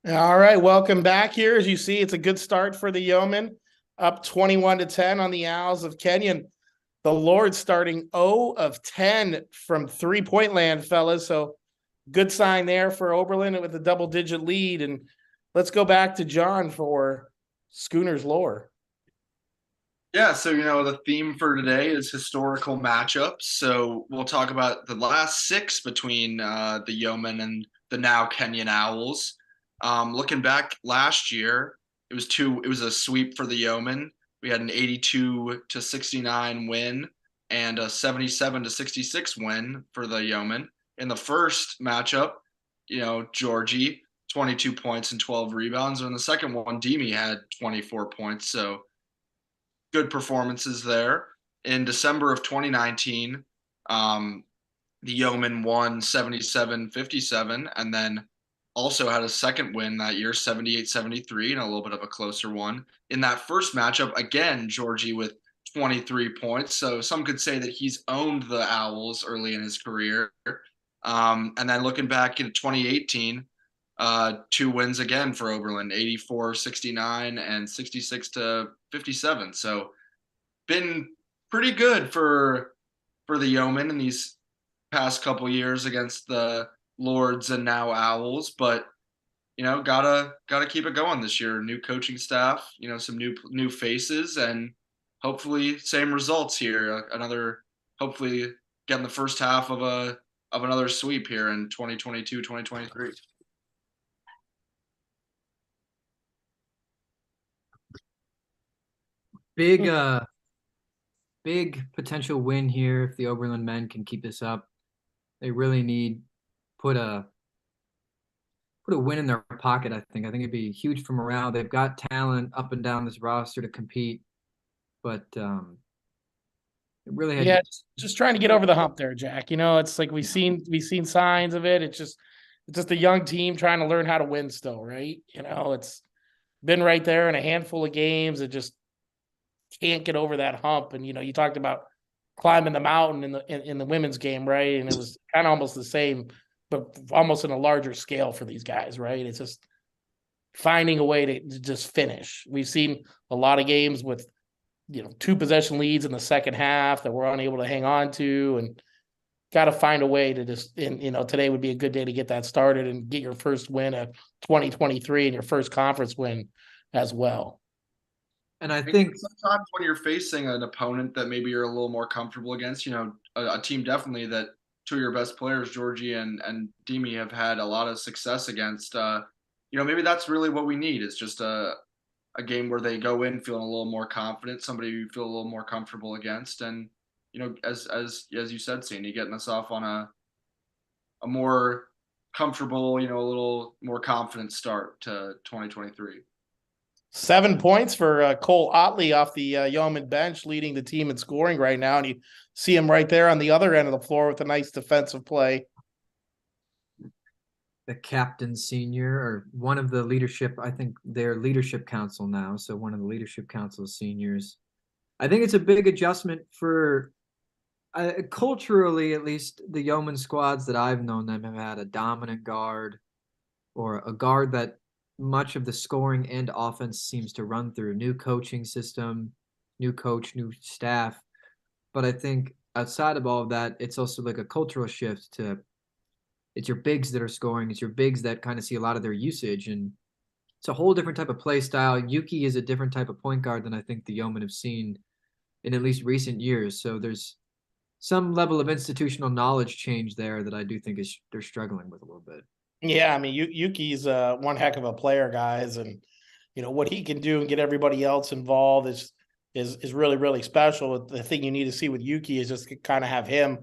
All right, welcome back here. As you see, it's a good start for the Yeomen, up 21-10 on the Owls of Kenyon. The Lords starting 0 of 10 from three-point land, fellas. So good sign there for Oberlin with a double-digit lead. And let's go back to John for Schooner's lore. Yeah, so the theme for today is historical matchups. So we'll talk about the last six between the Yeomen and the now Kenyon Owls. Looking back last year, it was a sweep for the Yeomen. We had an 82-69 win and a 77-66 win for the Yeomen. In the first matchup, Georgie 22 points and 12 rebounds. And in the second one, Demi had 24 points. So good performances there. In December of 2019, the Yeomen won 77-57 and then also had a second win that year, 78-73, and a little bit of a closer one. In that first matchup, again, Georgie with 23 points. So some could say that he's owned the Owls early in his career. And then looking back in 2018, two wins again for Oberlin, 84-69 and 66-57. So been pretty good for the Yeomen in these past couple years against the Lords and now Owls, but gotta keep it going this year. New coaching staff, some new faces, and hopefully same results here. Hopefully getting the first half of another sweep here in 2022-2023. Big big potential win here if the Oberlin men can keep this up. They really need put a put a win in their pocket, I think. I think it'd be huge for morale. They've got talent up and down this roster to compete, but it really had Yeah, just trying to get over the hump there, Jack. It's like we've seen signs of it. It's just a young team trying to learn how to win still, right? It's been right there in a handful of games. It just can't get over that hump. And you talked about climbing the mountain in the women's game, right? And it was kind of almost the same, but almost in a larger scale for these guys, right? It's just finding a way to just finish. We've seen a lot of games with two possession leads in the second half that we're unable to hang on to, and got to find a way to just. And today would be a good day to get that started and get your first win of 2023 and your first conference win as well. and I think Sometimes when you're facing an opponent that maybe you're a little more comfortable against, a team definitely that two of your best players, Georgie and Demi, have had a lot of success against. Maybe that's really what we need. It's just a game where they go in feeling a little more confident, somebody you feel a little more comfortable against, and as you said, Sandy, getting us off on a more comfortable, a little more confident start to 2023. 7 points for Cole Otley off the Yeoman bench, leading the team in scoring right now. And you see him right there on the other end of the floor with a nice defensive play. the captain senior or one of the leadership, I think they're leadership council now. So one of the leadership council seniors. I think it's a big adjustment for culturally, at least the Yeoman squads that I've known them have had a dominant guard or a guard that much of the scoring and offense seems to run through. New coaching system, new coach, new staff. But I think outside of all of that, it's also like a cultural shift to it's your bigs that are scoring. It's your bigs that kind of see a lot of their usage. And it's a whole different type of play style. Yuki is a different type of point guard than I think the Yeomen have seen in at least recent years. So there's some level of institutional knowledge change there that I do think is they're struggling with a little bit. Yeah, I mean, Yuki's one heck of a player, guys, and what he can do and get everybody else involved is really really special. The thing you need to see with Yuki is just kind of have him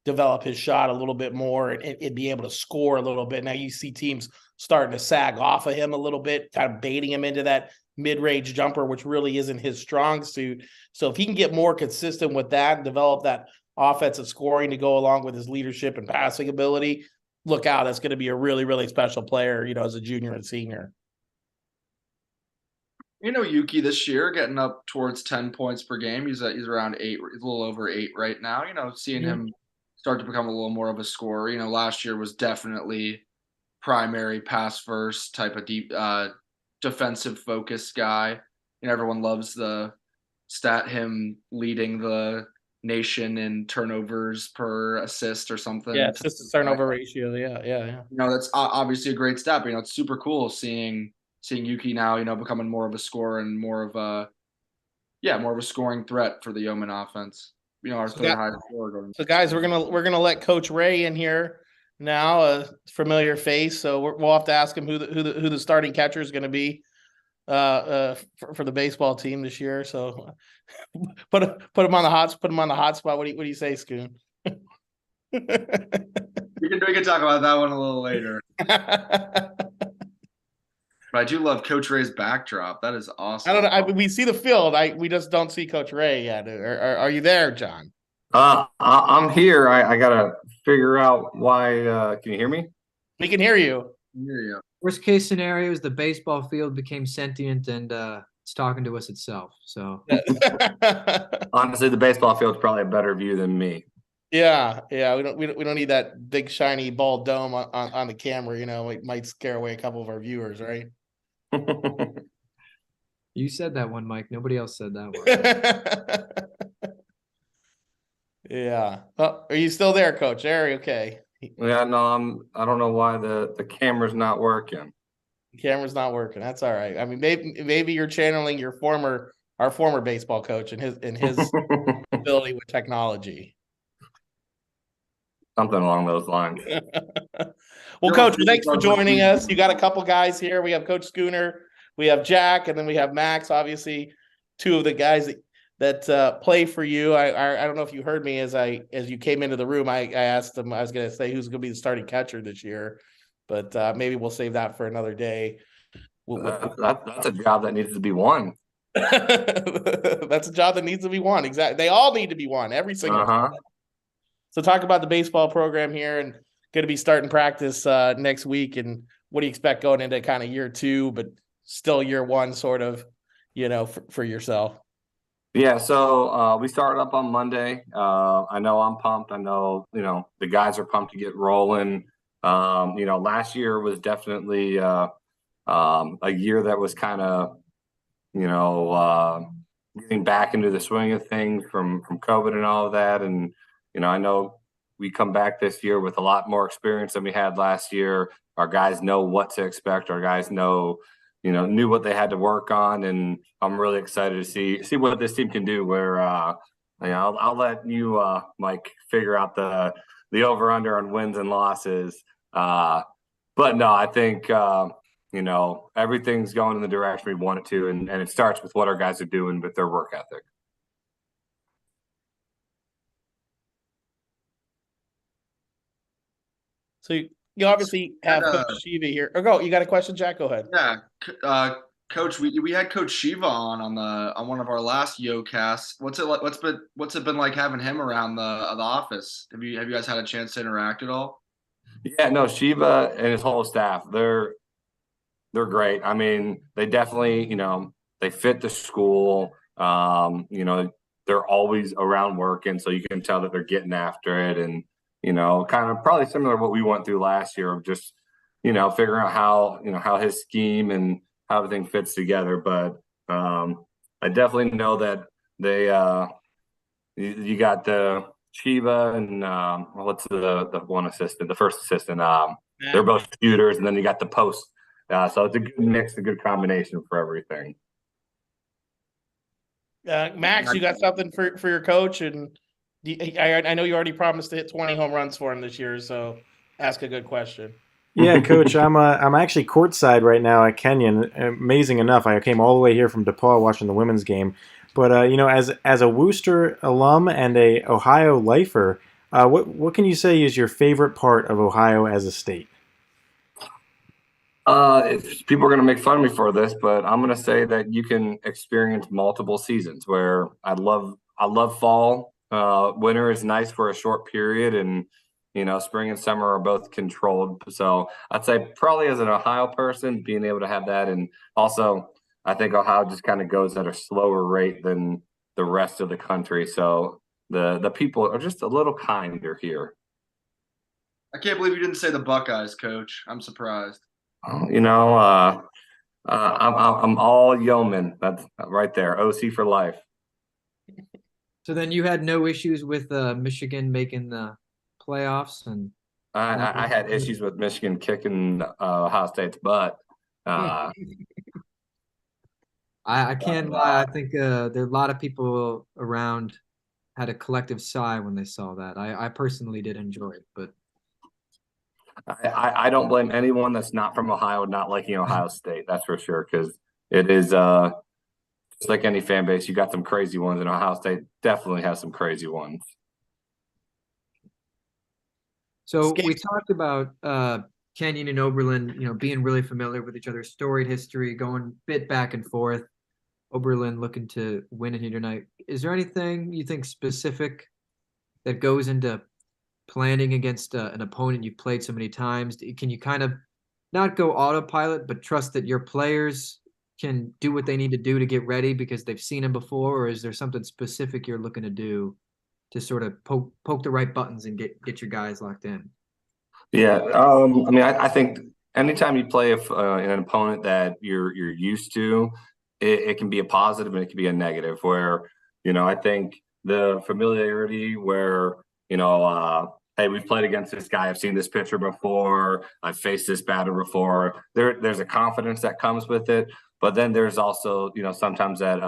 develop his shot a little bit more and be able to score a little bit. Now you see teams starting to sag off of him a little bit, kind of baiting him into that mid-range jumper, which really isn't his strong suit. So if he can get more consistent with that and develop that offensive scoring to go along with his leadership and passing ability, look out. That's going to be a really, really special player, as a junior and senior. Yuki this year getting up towards 10 points per game. He's around eight, he's a little over eight right now. Seeing him start to become a little more of a scorer. Last year was definitely primary pass first type of deep defensive focused guy. And everyone loves the stat him leading the nation in turnovers per assist or something. Yeah, it's just a turnover ratio. Yeah. That's obviously a great stat, but it's super cool seeing Yuki now, becoming more of a scorer and more of a scoring threat for the Yeoman offense. Our third highest scorer going. So guys, we're gonna let Coach Ray in here now, a familiar face. So we'll have to ask him who the starting catcher is going to be for the baseball team this year. So put him on the hot spot. What do you say, Scoon? We can talk about that one a little later. But I do love Coach Ray's backdrop. That is awesome. I don't know. We see the field. We just don't see Coach Ray yet. Are you there, John? I'm here. I gotta figure out why. Can you hear me? We can hear you. Worst case scenario is the baseball field became sentient and it's talking to us itself. So honestly, the baseball field's probably a better view than me. Yeah. We don't need that big shiny ball dome on the camera. It might scare away a couple of our viewers, right? You said that one, Mike. Nobody else said that one. Yeah. Are you still there, Coach? Okay. Yeah, no, I don't know why the camera's not working. The camera's not working. That's all right. I mean, maybe you're channeling our former baseball coach and his ability with technology. Something along those lines. Well, Coach, thanks for joining us. You got a couple guys here. We have Coach Schooner, we have Jack, and then we have Max. Obviously, two of the guys that play for you. I don't know if you heard me as you came into the room. I asked them. I was going to say who's going to be the starting catcher this year, but maybe we'll save that for another day. That's a job that needs to be won. That's a job that needs to be won. Exactly. They all need to be won. Every single. So talk about the baseball program here, and going to be starting practice next week. And what do you expect going into kind of year 2, but still year 1, sort of, for yourself? Yeah, so we started up on Monday. I know I'm pumped. I know, the guys are pumped to get rolling. Last year was definitely a year that was kind of, getting back into the swing of things from COVID and all of that. And, I know we come back this year with a lot more experience than we had last year. Our guys know what to expect. Our guys knew what they had to work on, and I'm really excited to see what this team can do. Where I'll let you, Mike, figure out the over under on wins and losses. But no, I think everything's going in the direction we want it to, and it starts with what our guys are doing with their work ethic. So you obviously have Coach Shiva here. You got a question, Jack? Go ahead. Yeah, Coach, we had Coach Shiva on one of our last YoCasts. What's it been like having him around the office? Have you guys had a chance to interact at all? Yeah, no, Shiva and his whole staff, they're great. I mean, they definitely, they fit the school. They're always around working, so you can tell that they're getting after it, and kind of probably similar to what we went through last year of just, figuring out how his scheme and how everything fits together. But I definitely know that they, you got the Shiva and what's the one assistant, the first assistant. They're both shooters, and then you got the post. So it's a good mix, a good combination for everything. Max, you got something for your coach? And I know you already promised to hit 20 home runs for him this year, so ask a good question. Yeah, Coach, I'm actually courtside right now at Kenyon. Amazing enough, I came all the way here from DePaul watching the women's game. But as a Worcester alum and a Ohio lifer, what can you say is your favorite part of Ohio as a state? If people are going to make fun of me for this, but I'm going to say that you can experience multiple seasons. Where I love fall. Winter is nice for a short period, and spring and summer are both controlled. So I'd say probably as an Ohio person, being able to have that, and also I think Ohio just kind of goes at a slower rate than the rest of the country. So the people are just a little kinder here. I can't believe you didn't say the Buckeyes, Coach. I'm surprised. You know, I'm all Yeoman. That's right there. OC for life. So then you had no issues with Michigan making the playoffs, and I had issues with Michigan kicking Ohio State's butt. I can't lie. I think there are a lot of people around had a collective sigh when they saw that. I personally did enjoy it, but I don't blame anyone that's not from Ohio not liking Ohio State. That's for sure, because it is just like any fan base. You got some crazy ones, and Ohio State definitely has some crazy ones. so we talked about Kenyon and Oberlin, being really familiar with each other's storied history, going a bit back and forth. Oberlin looking to win in here tonight. Is there anything you think specific that goes into planning against an opponent you've played so many times? Can you kind of not go autopilot, but trust that your players can do what they need to do to get ready because they've seen him before? Or is there something specific you're looking to do to sort of poke the right buttons and get your guys locked in? Yeah, I mean, I think anytime you play an opponent that you're used to, it can be a positive and it can be a negative. Where I think the familiarity, where hey, we've played against this guy, I've seen this pitcher before, I've faced this batter before. There's a confidence that comes with it, but then there's also sometimes that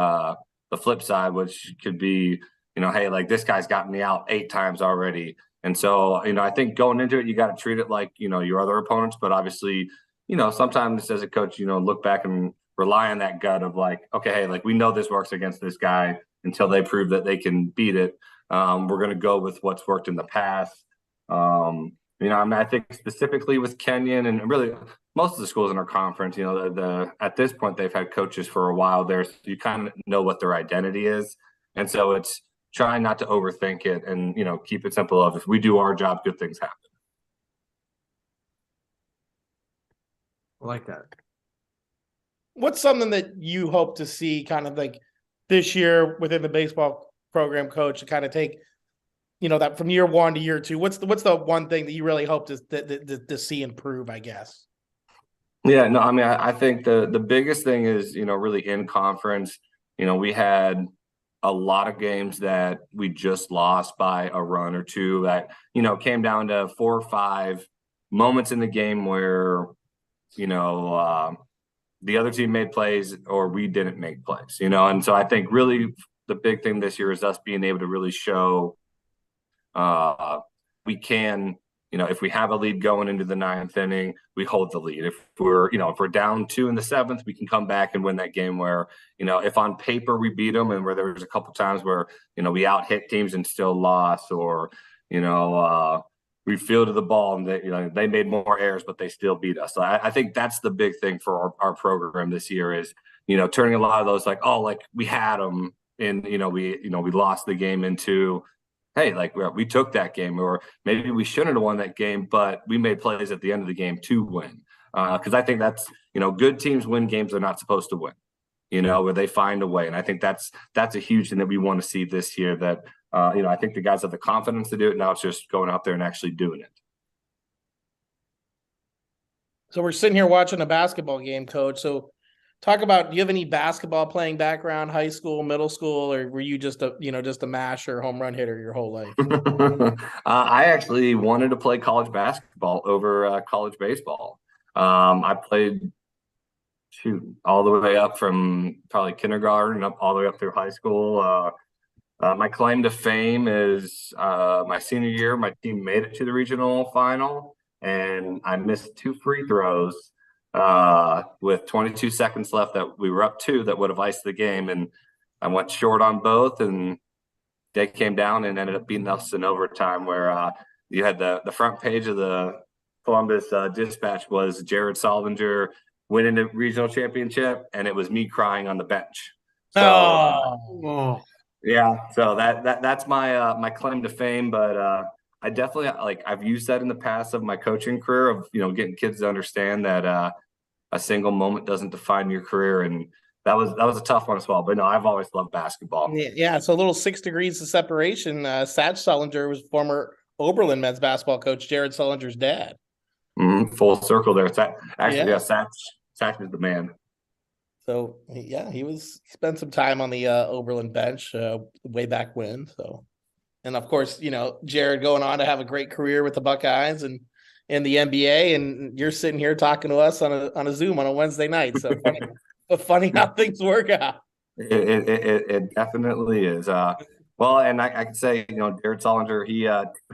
the flip side, which could be hey, like this guy's gotten me out 8 times already. And so, I think going into it, you got to treat it like, your other opponents. But obviously, sometimes as a coach, look back and rely on that gut of like, okay, hey, like we know this works against this guy until they prove that they can beat it. We're going to go with what's worked in the past. I mean, I think specifically with Kenyon and really most of the schools in our conference, at this point, they've had coaches for a while there. So you kind of know what their identity is. And so it's trying not to overthink it and, keep it simple of if we do our job, good things happen. I like that. What's something that you hope to see kind of like this year within the baseball program, Coach, to kind of take, that from year 1 to year 2? What's the one thing that you really hope to see improve, I guess? Yeah, no, I mean, I think the biggest thing is, really in conference, we had a lot of games that we just lost by a run or two that, came down to 4 or 5 moments in the game where, the other team made plays or we didn't make plays, and so I think really the big thing this year is us being able to really show we can, if we have a lead going into the 9th inning, we hold the lead. If we're down 2 in the 7th, we can come back and win that game where, if on paper we beat them and where there was a couple times where, we out hit teams and still lost, or, we fielded the ball and they made more errors, but they still beat us. So I think that's the big thing for our program this year is, turning a lot of those like, oh, like we had them and, we lost the game into, hey, like we took that game, or maybe we shouldn't have won that game, but we made plays at the end of the game to win. Because I think that's, good teams win games they're not supposed to win, where they find a way. And I think that's a huge thing that we want to see this year that, I think the guys have the confidence to do it. Now it's just going out there and actually doing it. So we're sitting here watching a basketball game, Coach. So talk about, do you have any basketball playing background, high school, middle school, or were you just a masher, home run hitter your whole life? I actually wanted to play college basketball over college baseball. I played all the way up from probably kindergarten up all the way up through high school. My claim to fame is my senior year, my team made it to the regional final, and I missed 2 free throws with 22 seconds left that we were up 2 that would have iced the game. And I went short on both, and they came down and ended up beating us in overtime, where you had the front page of the Columbus Dispatch was Jared Soldinger winning the regional championship, and it was me crying on the bench. So, yeah, so that's my claim to fame. But I definitely I've used that in the past of my coaching career of getting kids to understand that a single moment doesn't define your career, and that was a tough one as well. But no, I've always loved basketball. Yeah, so a little 6 degrees of separation. Satch Sullinger was former Oberlin men's basketball coach, Jared Sullinger's dad. Full circle there. Actually, Yeah. Satch is the man. So yeah, he spent some time on the Oberlin bench way back when. So, and of course, Jared going on to have a great career with the Buckeyes and in the NBA, and you're sitting here talking to us on a Zoom on a Wednesday night. So funny, funny how things work out. It definitely is. Well, and I can say, Jared Solinger, he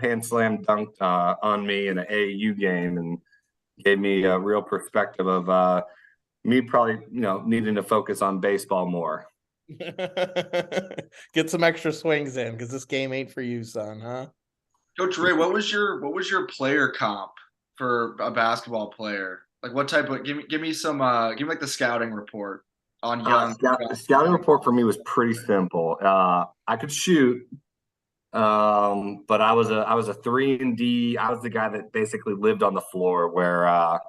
hand slam dunked on me in an AAU game and gave me a real perspective of me probably, needing to focus on baseball more. Get some extra swings in because this game ain't for you, son, huh? Coach Ray, what was your player comp for a basketball player? Like what type of give me some give me like the scouting report on young. The scouting report for me was pretty simple. I could shoot, but I was a 3-and-D. I was the guy that basically lived on the floor, where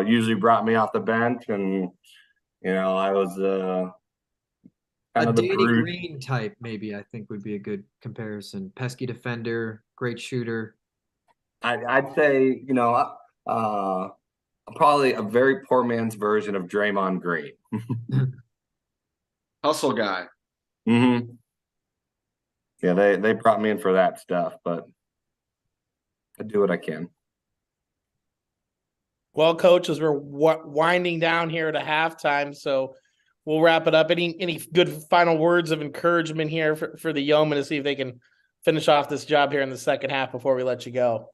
usually brought me off the bench, and I was kind A of the Danny brute. Green type, maybe, I think would be a good comparison. Pesky defender, great shooter. I'd say probably a very poor man's version of Draymond Green. Hustle guy. Mm-hmm. Yeah, they brought me in for that stuff, but I do what I can. Well, coach, as we're winding down here at a halftime, so we'll wrap it up. Any good final words of encouragement here for the Yeomen to see if they can finish off this job here in the second half before we let you go?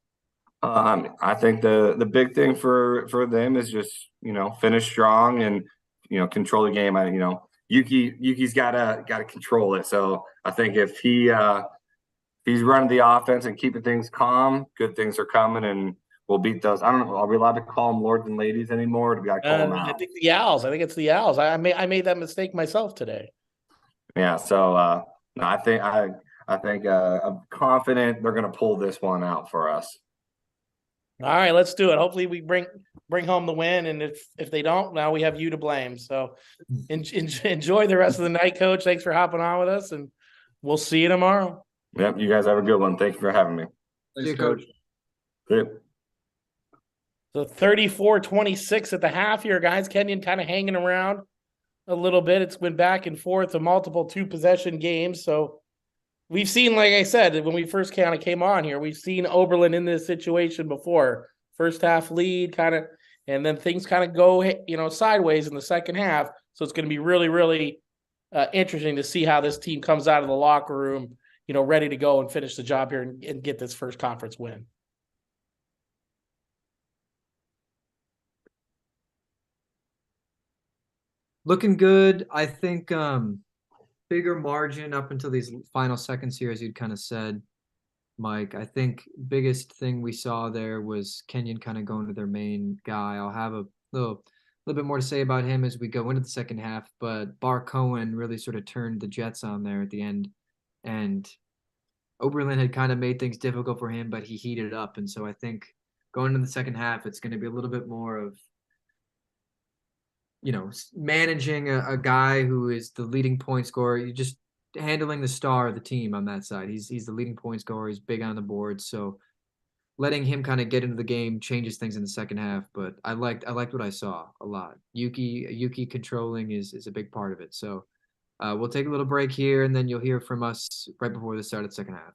I think the big thing for them is just finish strong and control the game. Yuki's gotta control it. So I think if he's running the offense and keeping things calm, good things are coming, and we'll beat those. I don't know. Are we allowed to call them lords and ladies anymore? Or do we got to call them I out? think the Owls. I think it's the Owls. I made that mistake myself today. Yeah. So no, I think I'm confident they're going to pull this one out for us. All right, let's do it. Hopefully, we bring home the win, and if they don't, now we have you to blame. So, enjoy the rest of the night, Coach. Thanks for hopping on with us, and we'll see you tomorrow. Yep. You guys have a good one. Thank you for having me. Thanks, you, coach. Yep. So 34-26 at the half here, guys. Kenyon kind of hanging around a little bit. It's been back and forth to multiple 2-possession games. So we've seen, like I said, when we first kind of came on here, we've seen Oberlin in this situation before. First half lead and then things kind of go, sideways in the second half. So it's going to be really, really interesting to see how this team comes out of the locker room, ready to go and finish the job here and get this first conference win. Looking good. I think bigger margin up until these final seconds here, as you'd kind of said, Mike. I think biggest thing we saw there was Kenyon kind of going to their main guy. I'll have a little bit more to say about him as we go into the second half, but Bar Cohen really sort of turned the Jets on there at the end, and Oberlin had kind of made things difficult for him, but he heated it up. And so I think going into the second half, it's going to be a little bit more of managing a guy who is the leading point scorer. You just handling the star of the team on that side. He's the leading point scorer. He's big on the board. So letting him kind of get into the game changes things in the second half. But I liked what I saw a lot. Yuki controlling is a big part of it. So we'll take a little break here, and then you'll hear from us right before the start of the second half.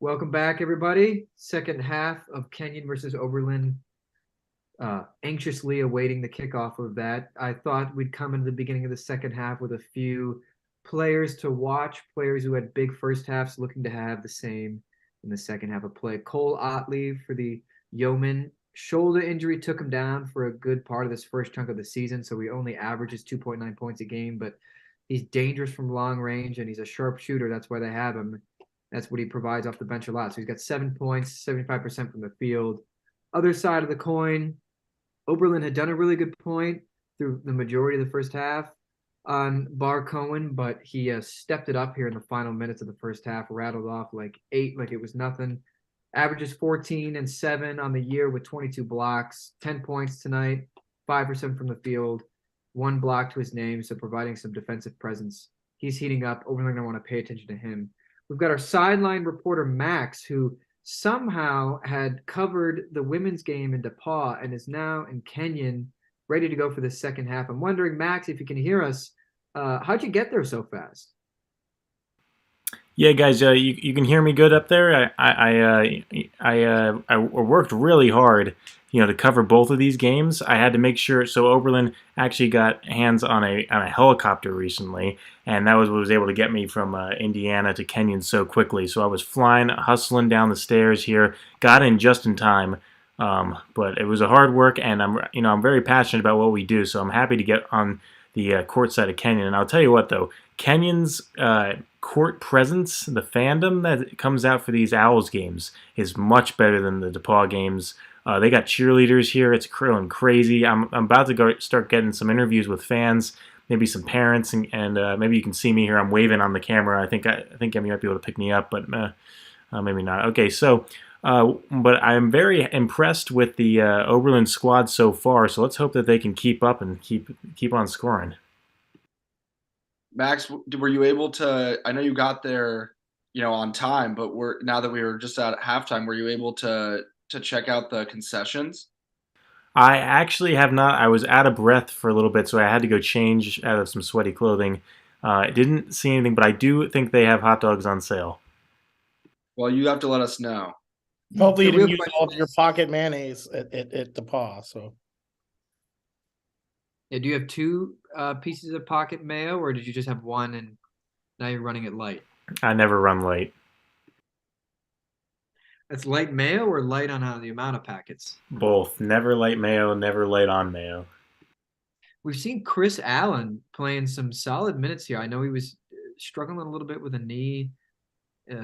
Welcome back, everybody. Second half of Kenyon versus Oberlin. Anxiously awaiting the kickoff of that. I thought we'd come into the beginning of the second half with a few players to watch, players who had big first halves looking to have the same in the second half of play. Cole Otley for the Yeomen. Shoulder injury took him down for a good part of this first chunk of the season, so he only averages 2.9 points a game, but he's dangerous from long range and he's a sharp shooter. That's why they have him. That's what he provides off the bench a lot. So he's got 7 points, 75% from the field. Other side of the coin, Oberlin had done a really good point through the majority of the first half on Bar Cohen, but he stepped it up here in the final minutes of the first half, rattled off like 8 like it was nothing. Averages 14 and 7 on the year with 22 blocks, 10 points tonight, 5% from the field, 1 block to his name, so providing some defensive presence. He's heating up. Oberlin going to want to pay attention to him. We've got our sideline reporter, Max, who somehow had covered the women's game in DePaul and is now in Kenyon, ready to go for the second half. I'm wondering, Max, if you can hear us, how'd you get there so fast? Yeah, guys, you can hear me good up there. I worked really hard, to cover both of these games. I had to make sure. So Oberlin actually got hands on a helicopter recently, and that was what was able to get me from Indiana to Kenyon so quickly. So I was flying, hustling down the stairs here, got in just in time. But it was a hard work, and I'm very passionate about what we do. So I'm happy to get on the court side of Kenyon. And I'll tell you what, though, Kenyon's court presence, the fandom that comes out for these Owls games is much better than the DePaul games. They got cheerleaders here. It's going crazy. I'm about to start getting some interviews with fans, maybe some parents, and maybe you can see me here. I'm waving on the camera. I think you might be able to pick me up, but maybe not. Okay, so but I'm very impressed with the Oberlin squad so far. So let's hope that they can keep up and keep on scoring. Max, were you able to? I know you got there, on time, but now that we were just at halftime, were you able to check out the concessions? I actually have not. I was out of breath for a little bit, so I had to go change out of some sweaty clothing. I didn't see anything, but I do think they have hot dogs on sale. Well, you have to let us know. Hopefully you didn't use all of your pocket mayonnaise at DePaul. So, yeah, do you have 2 pieces of pocket mayo, or did you just have 1 and now you're running it light? I never run late. That's light mayo or light on the amount of packets? Both. Never light mayo, never light on mayo. We've seen Chris Allen playing some solid minutes here. I know he was struggling a little bit with a knee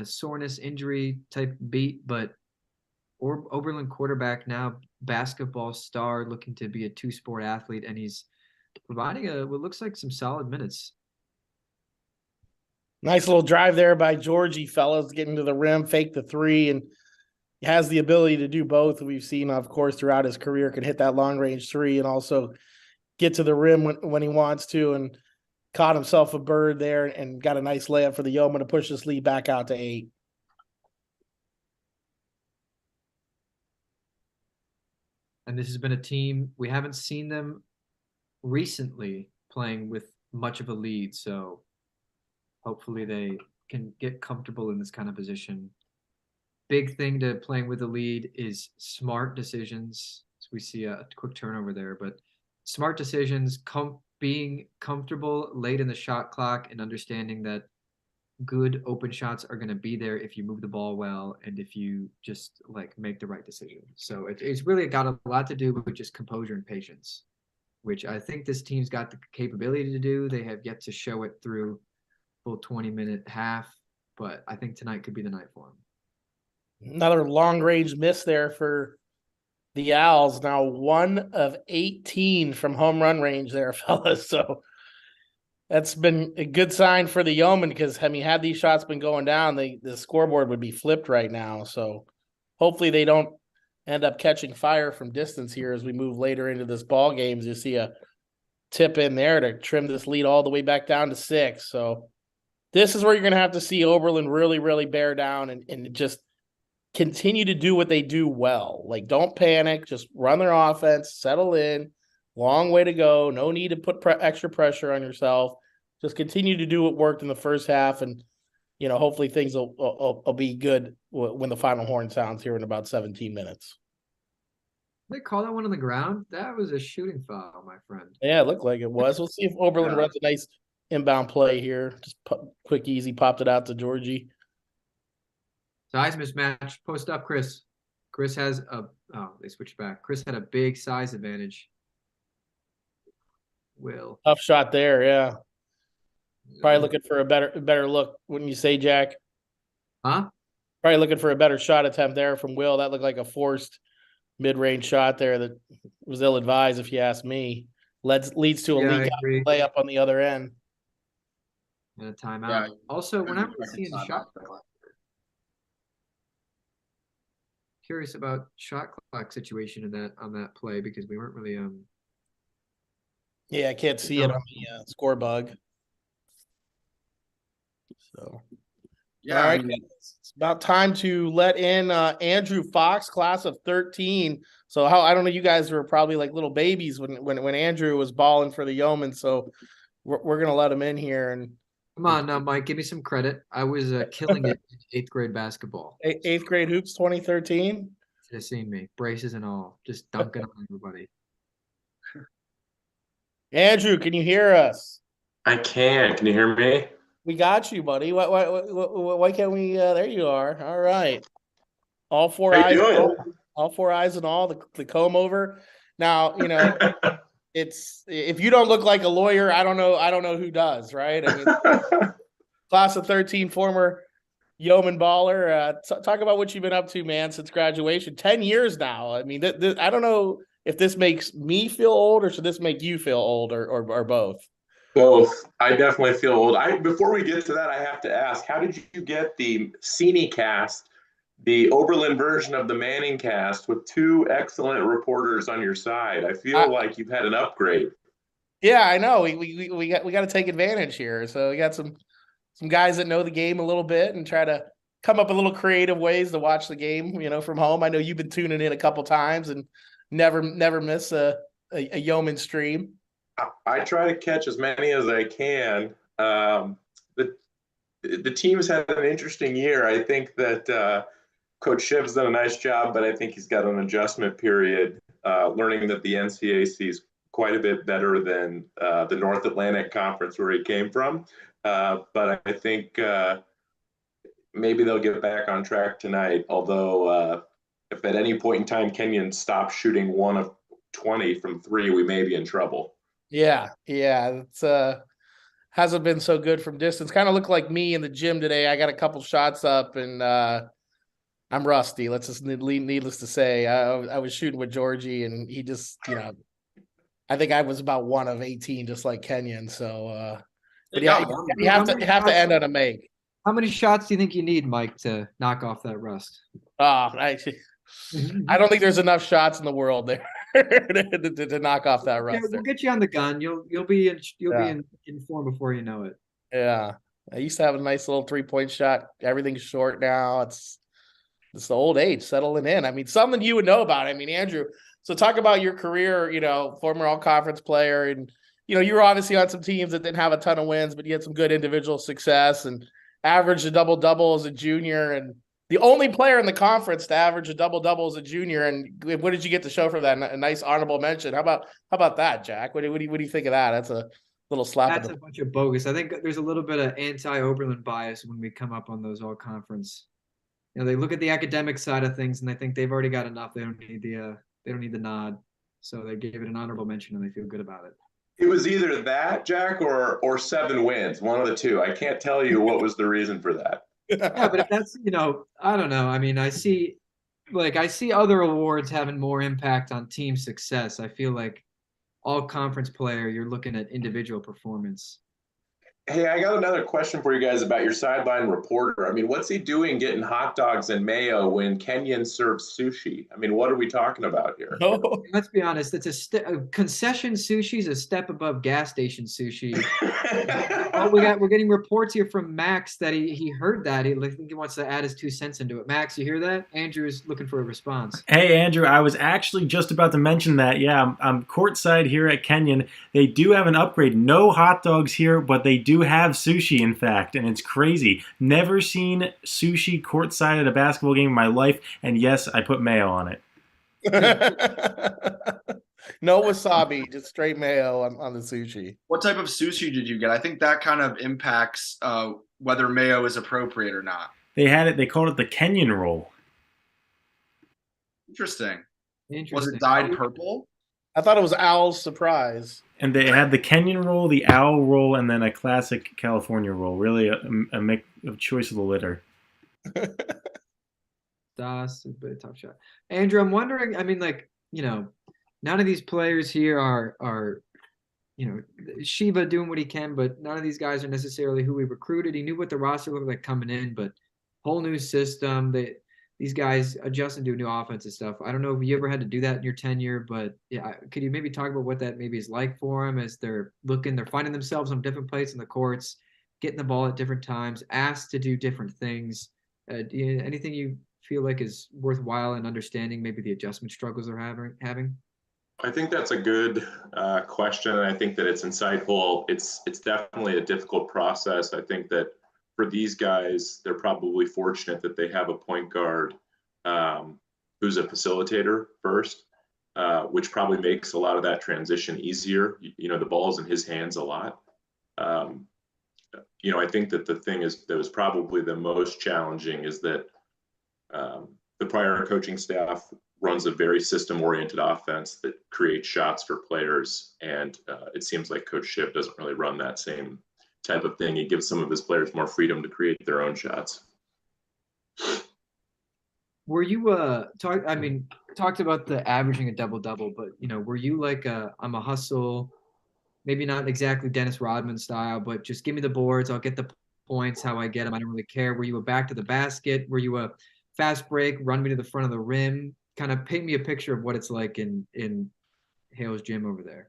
soreness injury type beat, but Oberlin quarterback, now basketball star, looking to be a 2-sport athlete, and he's providing what looks like some solid minutes. Nice little drive there by Georgie, fellas, getting to the rim, fake the 3, and he has the ability to do both. We've seen, of course, throughout his career, can hit that long range 3 and also get to the rim when he wants to, and caught himself a bird there and got a nice layup for the Yeomen to push this lead back out to 8. And this has been a team, we haven't seen them recently playing with much of a lead, so hopefully they can get comfortable in this kind of position. Big thing to playing with the lead is smart decisions. So we see a quick turnover there, but smart decisions, being comfortable late in the shot clock and understanding that good open shots are going to be there if you move the ball well and if you just make the right decision. So it's really got a lot to do with just composure and patience, which I think this team's got the capability to do. They have yet to show it through full 20-minute half, but I think tonight could be the night for them. Another long range miss there for the Owls. Now 1 of 18 from home run range there, fellas. So that's been a good sign for the Yeomen, because had these shots been going down, the scoreboard would be flipped right now. So hopefully they don't end up catching fire from distance here as we move later into this ball game. You see a tip in there to trim this lead all the way back down to 6. So this is where you're going to have to see Oberlin really, really bear down and just continue to do what they do well. Don't panic, just run their offense, settle in. Long way to go. No need to put extra pressure on yourself. Just continue to do what worked in the first half. And, hopefully things will be good when the final horn sounds here in about 17 minutes. They call that one on the ground? That was a shooting foul, my friend. Yeah, it looked like it was. We'll see if Oberlin runs a nice inbound play here. Just quick, easy, popped it out to Georgie. Size mismatch. Post up, Chris. Chris has they switched back. Chris had a big size advantage. Will. Tough shot there, yeah. Probably looking for a better look, wouldn't you say, Jack? Huh? Probably looking for a better shot attempt there from Will. That looked like a forced mid-range shot there that was ill-advised, if you ask me. Leads to a leak out layup on the other end. And a timeout. Yeah. Also, we're not really seeing shot clock. Curious about shot clock situation on that play because we weren't really Yeah, I can't see it on the score bug. So Yeah, all right, it's about time to let in Andrew Fox, class of 13. So I don't know, you guys were probably like little babies when Andrew was balling for the Yeomen. So we're gonna let him in here. And come on now, Mike, give me some credit. I was killing it in 8th grade basketball. Eighth grade hoops 2013. Should have seen me, braces and all, just dunking on everybody. Andrew, can you hear us? I can. Can you hear me? We got you, buddy. Why can't we? There you are. All right. All four How eyes. you doing? All four eyes and all the comb over. Now it's if you don't look like a lawyer, I don't know who does, right? I mean, class of 13, former Yeoman baller. Talk about what you've been up to, man, since graduation. 10 years now. I mean, I don't know if this makes me feel old or should this make you feel old or both. Both. I definitely feel old. Before we get to that, I have to ask, how did you get the Cine cast, the Oberlin version of the Manning cast, with 2 excellent reporters on your side? I feel like you've had an upgrade. Yeah, I know. We got to take advantage here. So we got some guys that know the game a little bit and try to come up with little creative ways to watch the game, from home. I know you've been tuning in a couple times and never miss a Yeoman stream. I try to catch as many as I can. The team's had an interesting year. I think that Coach Shiv's done a nice job, but I think he's got an adjustment period, learning that the NCAC is quite a bit better than the North Atlantic Conference where he came from. But I think maybe they'll get back on track tonight, although if at any point in time Kenyon stops shooting 1 of 20 from 3, we may be in trouble. Yeah, it's hasn't been so good from distance. Kind of looked like me in the gym today. I got a couple shots up and I'm rusty. Let's just needless to say, I was shooting with Georgie and he just, I think I was about 1 of 18, just like Kenyon. So, but yeah, you have to end on a make. How many shots do you think you need, Mike, to knock off that rust? I don't think there's enough shots in the world there to knock off that rust. We'll get you on the gun. You'll be in form before you know it. Yeah, I used to have a nice little 3-point shot. Everything's short now. It's the old age settling in. I mean, something you would know about. I mean, Andrew. So talk about your career. Former all-conference player, and you were obviously on some teams that didn't have a ton of wins, but you had some good individual success and averaged a double-double as a junior, and the only player in the conference to average a double-double as a junior. And what did you get to show for that? A nice honorable mention. How about that, Jack? What do you think of that? That's a little slap. That's a bunch of bogus. I think there's a little bit of anti-Oberlin bias when we come up on those all-conference. They look at the academic side of things and they think they've already got enough. They don't need the nod. So they gave it an honorable mention and they feel good about it. It was either that, Jack, or 7 wins, one of the two. I can't tell you what was the reason for that. Yeah, but if that's, I don't know. I mean, I see other awards having more impact on team success. I feel like all conference player, you're looking at individual performance. Hey, I got another question for you guys about your sideline reporter. I mean, what's he doing getting hot dogs and mayo when Kenyon serves sushi? I mean, what are we talking about here? No. Let's be honest. It's concession sushi is a step above gas station sushi. We're getting reports here from Max that he heard that. I think he wants to add his 2 cents into it. Max, you hear that? Andrew's looking for a response. Hey, Andrew, I was actually just about to mention that. Yeah, I'm courtside here at Kenyon. They do have an upgrade. No hot dogs here, but they do do have sushi, in fact, and it's crazy. Never seen sushi courtside at a basketball game in my life, and yes, I put mayo on it. No wasabi, just straight mayo on the sushi. What type of sushi did you get? I think that kind of impacts whether mayo is appropriate or not. They called it the Kenyon roll. Interesting. Was Interesting. it dyed purple? I thought it was Owl's surprise. And they had the Kenyon roll, the owl roll, and then a classic California roll. Really a choice of the litter. That's a bit of a tough shot. Andrew, I'm wondering, I mean, like, none of these players here are Shiva doing what he can, but none of these guys are necessarily who we recruited. He knew what the roster looked like coming in, but whole new system. These guys adjusting to a new offense and stuff. I don't know if you ever had to do that in your tenure, but yeah, could you maybe talk about what that maybe is like for them as they're finding themselves on different places in the courts, getting the ball at different times, asked to do different things. Anything you feel like is worthwhile in understanding maybe the adjustment struggles they're having? I think that's a good question, and I think that it's insightful. It's definitely a difficult process. I think that for these guys, they're probably fortunate that they have a point guard who's a facilitator first, which probably makes a lot of that transition easier. The ball's in his hands a lot. I think that the thing that was probably the most challenging is that the prior coaching staff runs a very system-oriented offense that creates shots for players, and it seems like Coach Shiv doesn't really run that same type of thing. He gives some of his players more freedom to create their own shots. Were you talked about the averaging a double-double, but were you like I'm a hustle, maybe not exactly Dennis Rodman style, but just give me the boards, I'll get the points how I get them, I don't really care. Were you a back to the basket? Were you a fast break, run me to the front of the rim? Kind of paint me a picture of what it's like in Hale's gym over there.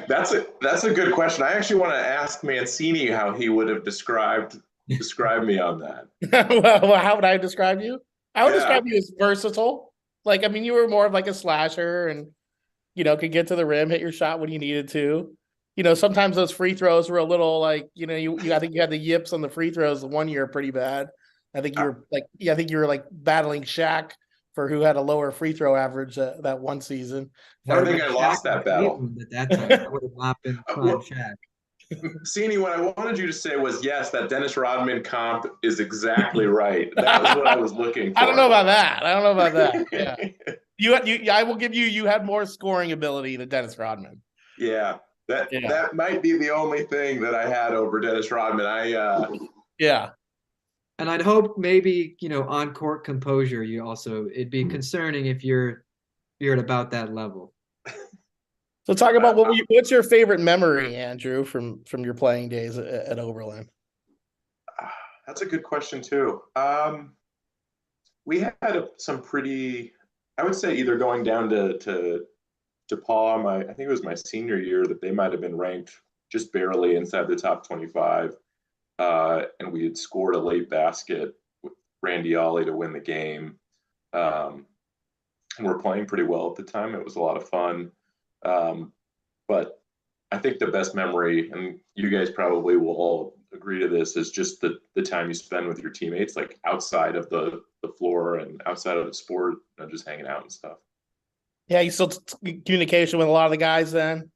That's a good question. I actually want to ask Mancini how he would have described me on that. Well, how would I describe you? I would describe you as versatile. Like, I mean, you were more of like a slasher and, could get to the rim, hit your shot when you needed to. Sometimes those free throws were a little like, I think you had the yips on the free throws the one year pretty bad. I think you were like battling Shaq for who had a lower free throw average that one season. I think I lost that battle. At that time, I would have not been prime Shaq. Sini, what I wanted you to say was, yes, that Dennis Rodman comp is exactly right. That was what I was looking for. I don't know about that. Yeah. I will give you had more scoring ability than Dennis Rodman. Yeah. That might be the only thing that I had over Dennis Rodman. Yeah. And I'd hope maybe, on court composure, it'd be concerning if you're at about that level. So talk about what's your favorite memory, Andrew, from your playing days at Oberlin? That's a good question too. We had some pretty, I would say, either going down to DePaul, I think it was my senior year, that they might have been ranked just barely inside the top 25. And we had scored a late basket with Randy Ollie to win the game. And we're playing pretty well at the time. It was a lot of fun. But I think the best memory, and you guys probably will all agree to this, is just the time you spend with your teammates, like outside of the floor and outside of the sport, just hanging out and stuff. Yeah, you still communication with a lot of the guys then?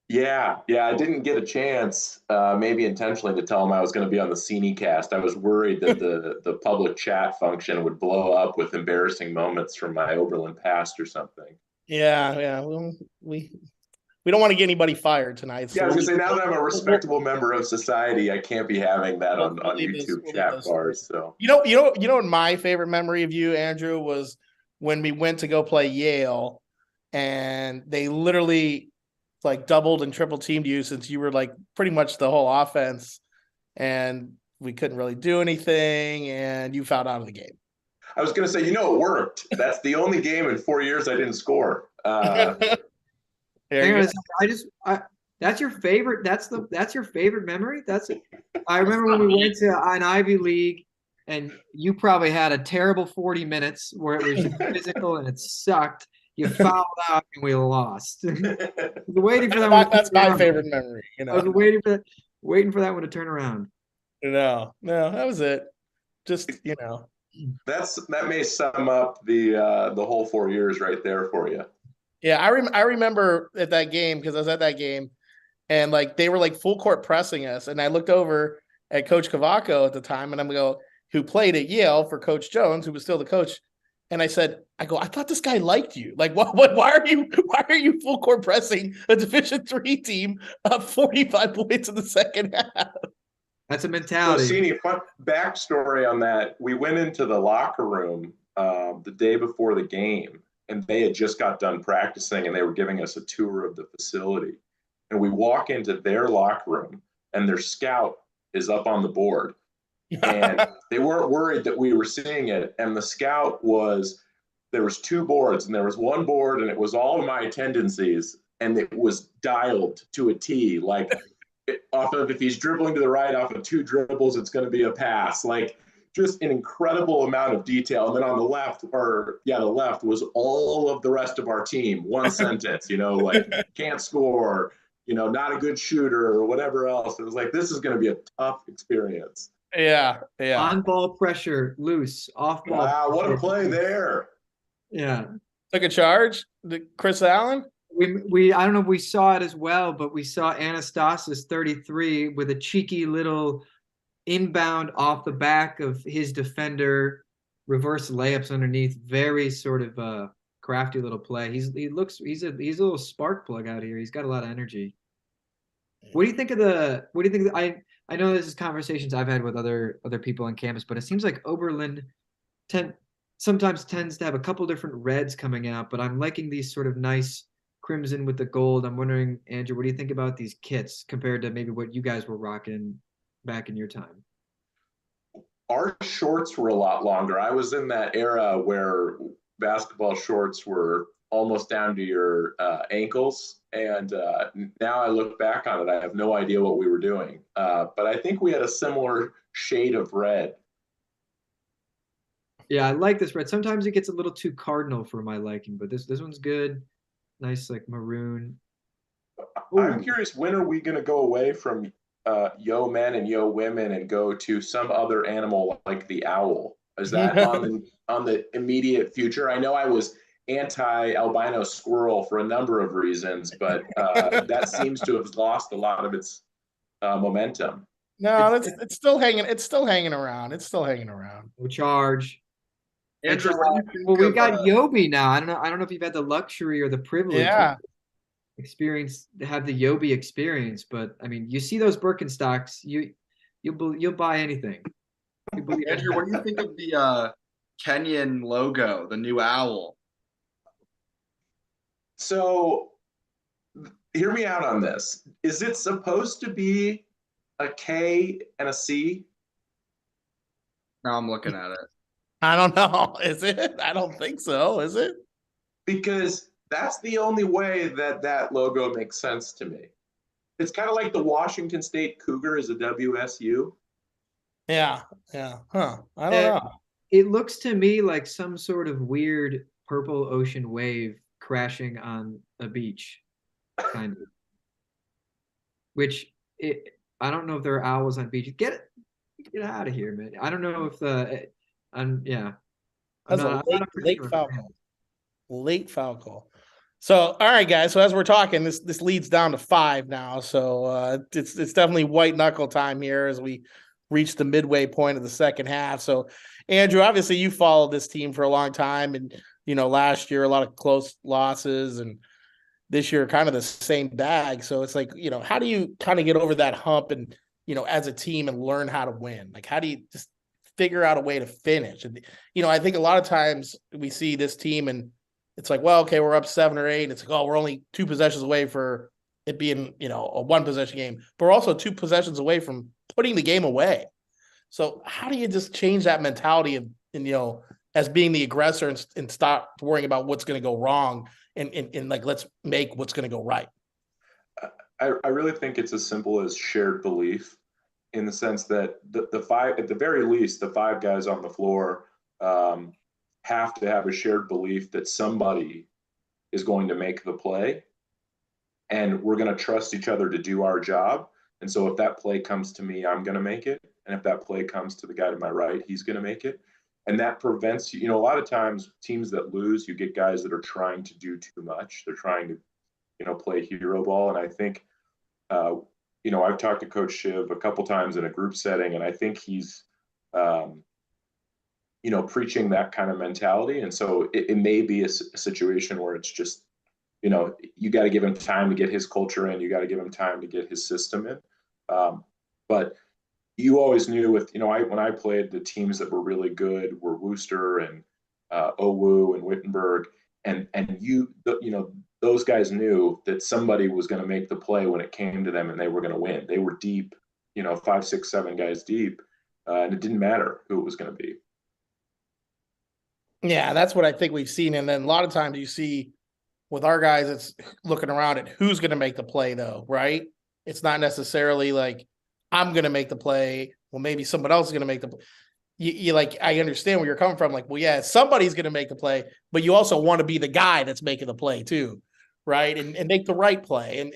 Yeah, I didn't get a chance, maybe intentionally, to tell them I was going to be on the Sini cast. I was worried that the public chat function would blow up with embarrassing moments from my Oberlin past or something. Yeah. Well, we don't want to get anybody fired tonight. So I was going to say, now that I'm a respectable member of society, I can't be having that on YouTube chat bars. So what my favorite memory of you, Andrew, was when we went to go play Yale, and they literally like doubled and triple teamed you since you were like pretty much the whole offense, and we couldn't really do anything, and you fouled out of the game. I was going to say, it worked. That's the only game in 4 years I didn't score. That's your favorite. That's your favorite memory. I remember when we went to an Ivy League, and you probably had a terrible 40 minutes where it was physical and it sucked. You fouled out and we lost. I was waiting for that. That's my favorite memory. I was waiting for that. Waiting for that one to turn around. No, that was it. Just, That may sum up the whole 4 years right there for you. Yeah, I remember at that game because I was at that game, and like they were like full court pressing us, and I looked over at Coach Cavaco at the time, and who played at Yale for Coach Jones, who was still the coach, and I thought this guy liked you. Like, why are you full court pressing a Division III team up 45 points in the second half? That's a So, mentality. Cini, fun backstory on that. We went into the locker room the day before the game, and they had just got done practicing, and they were giving us a tour of the facility. And we walk into their locker room, and their scout is up on the board. And they weren't worried that we were seeing it. And the scout there was 2 boards, and there was one board, and it was all of my tendencies, and it was dialed to a T. Like, off of, if he's dribbling to the right off of 2 dribbles, it's going to be a pass. Like, just an incredible amount of detail. And then on the left, the left was all of the rest of our team. One sentence, like can't score, not a good shooter or whatever else. It was like, this is going to be a tough experience. Yeah. On ball pressure, loose, off ball. Wow, what a play there. Yeah. Took a charge, Chris Allen. We I don't know if we saw it as well, but we saw Anastasis 33 with a cheeky little inbound off the back of his defender, reverse layups underneath. Very sort of crafty little play. He's a little spark plug out here. He's got a lot of energy. What do you think of I know this is conversations I've had with other people on campus, but it seems like Oberlin sometimes tends to have a couple different reds coming out, but I'm liking these sort of nice crimson with the gold. I'm wondering, Andrew, what do you think about these kits compared to maybe what you guys were rocking back in your time? Our shorts were a lot longer. I was in that era where basketball shorts were almost down to your ankles. And now I look back on it, I have no idea what we were doing. But I think we had a similar shade of red. Yeah, I like this red. Sometimes it gets a little too cardinal for my liking, but this one's good. Nice, like maroon. I'm curious, when are we going to go away from yo men and yo women and go to some other animal like the owl? Is that on the immediate future? I know I was anti-albino squirrel for a number of reasons, but that seems to have lost a lot of its momentum. No, it's still hanging. It's still hanging around. It's still hanging around. No charge. Andrew, Well, we've got Yobi now. I don't know if you've had the luxury or the privilege of have the Yobi experience, but I mean, you see those Birkenstocks, you'll buy anything. Andrew, what do you think of the Kenyon logo, the new owl? So, hear me out on this. Is it supposed to be a K and a C? Now I'm looking at it. I don't know. Is it? I don't think so. Is it? Because that's the only way that logo makes sense to me. It's kind of like the Washington State Cougar is a WSU. Yeah. Huh. I don't know. It looks to me like some sort of weird purple ocean wave crashing on a beach, kind of. I don't know if there are owls on beaches. Get out of here, man. I don't know if That's a late foul call. Late foul call. So, all right, guys. So as we're talking, this leads down to 5 now. So it's definitely white knuckle time here as we reach the midway point of the second half. So, Andrew, obviously you followed this team for a long time, and last year a lot of close losses, and this year kind of the same bag. So it's like, how do you kind of get over that hump and as a team and learn how to win? Like, how do you just figure out a way to finish? And I think a lot of times we see this team and it's like, well, okay, we're up 7 or 8. And it's like, oh, we're only 2 possessions away for it being, a 1 possession game, but we're also 2 possessions away from putting the game away. So how do you just change that mentality of, as being the aggressor and stop worrying about what's going to go wrong and like, let's make what's going to go right? I really think it's as simple as shared belief, in the sense that the 5, at the very least, the 5 guys on the floor have to have a shared belief that somebody is going to make the play, and we're going to trust each other to do our job. And so if that play comes to me, I'm going to make it. And if that play comes to the guy to my right, he's going to make it. And that prevents you. You know, a lot of times teams that lose, you get guys that are trying to do too much. They're trying to, play hero ball. And I think, I've talked to Coach Shiv a couple times in a group setting, and I think he's, preaching that kind of mentality. And so it may be a situation where it's just, you got to give him time to get his culture in. You got to give him time to get his system in. But you always knew with, when I played, the teams that were really good were Worcester and Owu and Wittenberg. And those guys knew that somebody was going to make the play when it came to them, and they were going to win. They were deep, 5, 6, 7 guys deep. And it didn't matter who it was going to be. Yeah, that's what I think we've seen. And then a lot of times you see with our guys, it's looking around at who's going to make the play, though, right? It's not necessarily like I'm going to make the play. Well, maybe someone else is going to make the play. You like, I understand where you're coming from. Like, well, yeah, somebody's going to make the play, but you also want to be the guy that's making the play too, right? And make the right play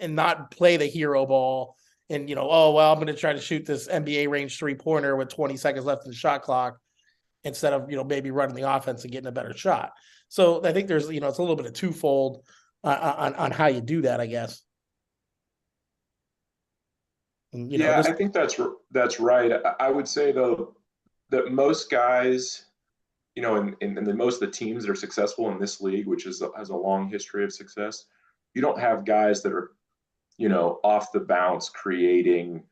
and not play the hero ball. And, oh, well, I'm going to try to shoot this NBA range 3-pointer with 20 seconds left in the shot clock, instead of, maybe running the offense and getting a better shot. So I think there's, it's a little bit of twofold on how you do that, I guess. And, I think that's right. I would say, though, that most guys, and most of the teams that are successful in this league, which has a long history of success, you don't have guys that are, off the bounce creating,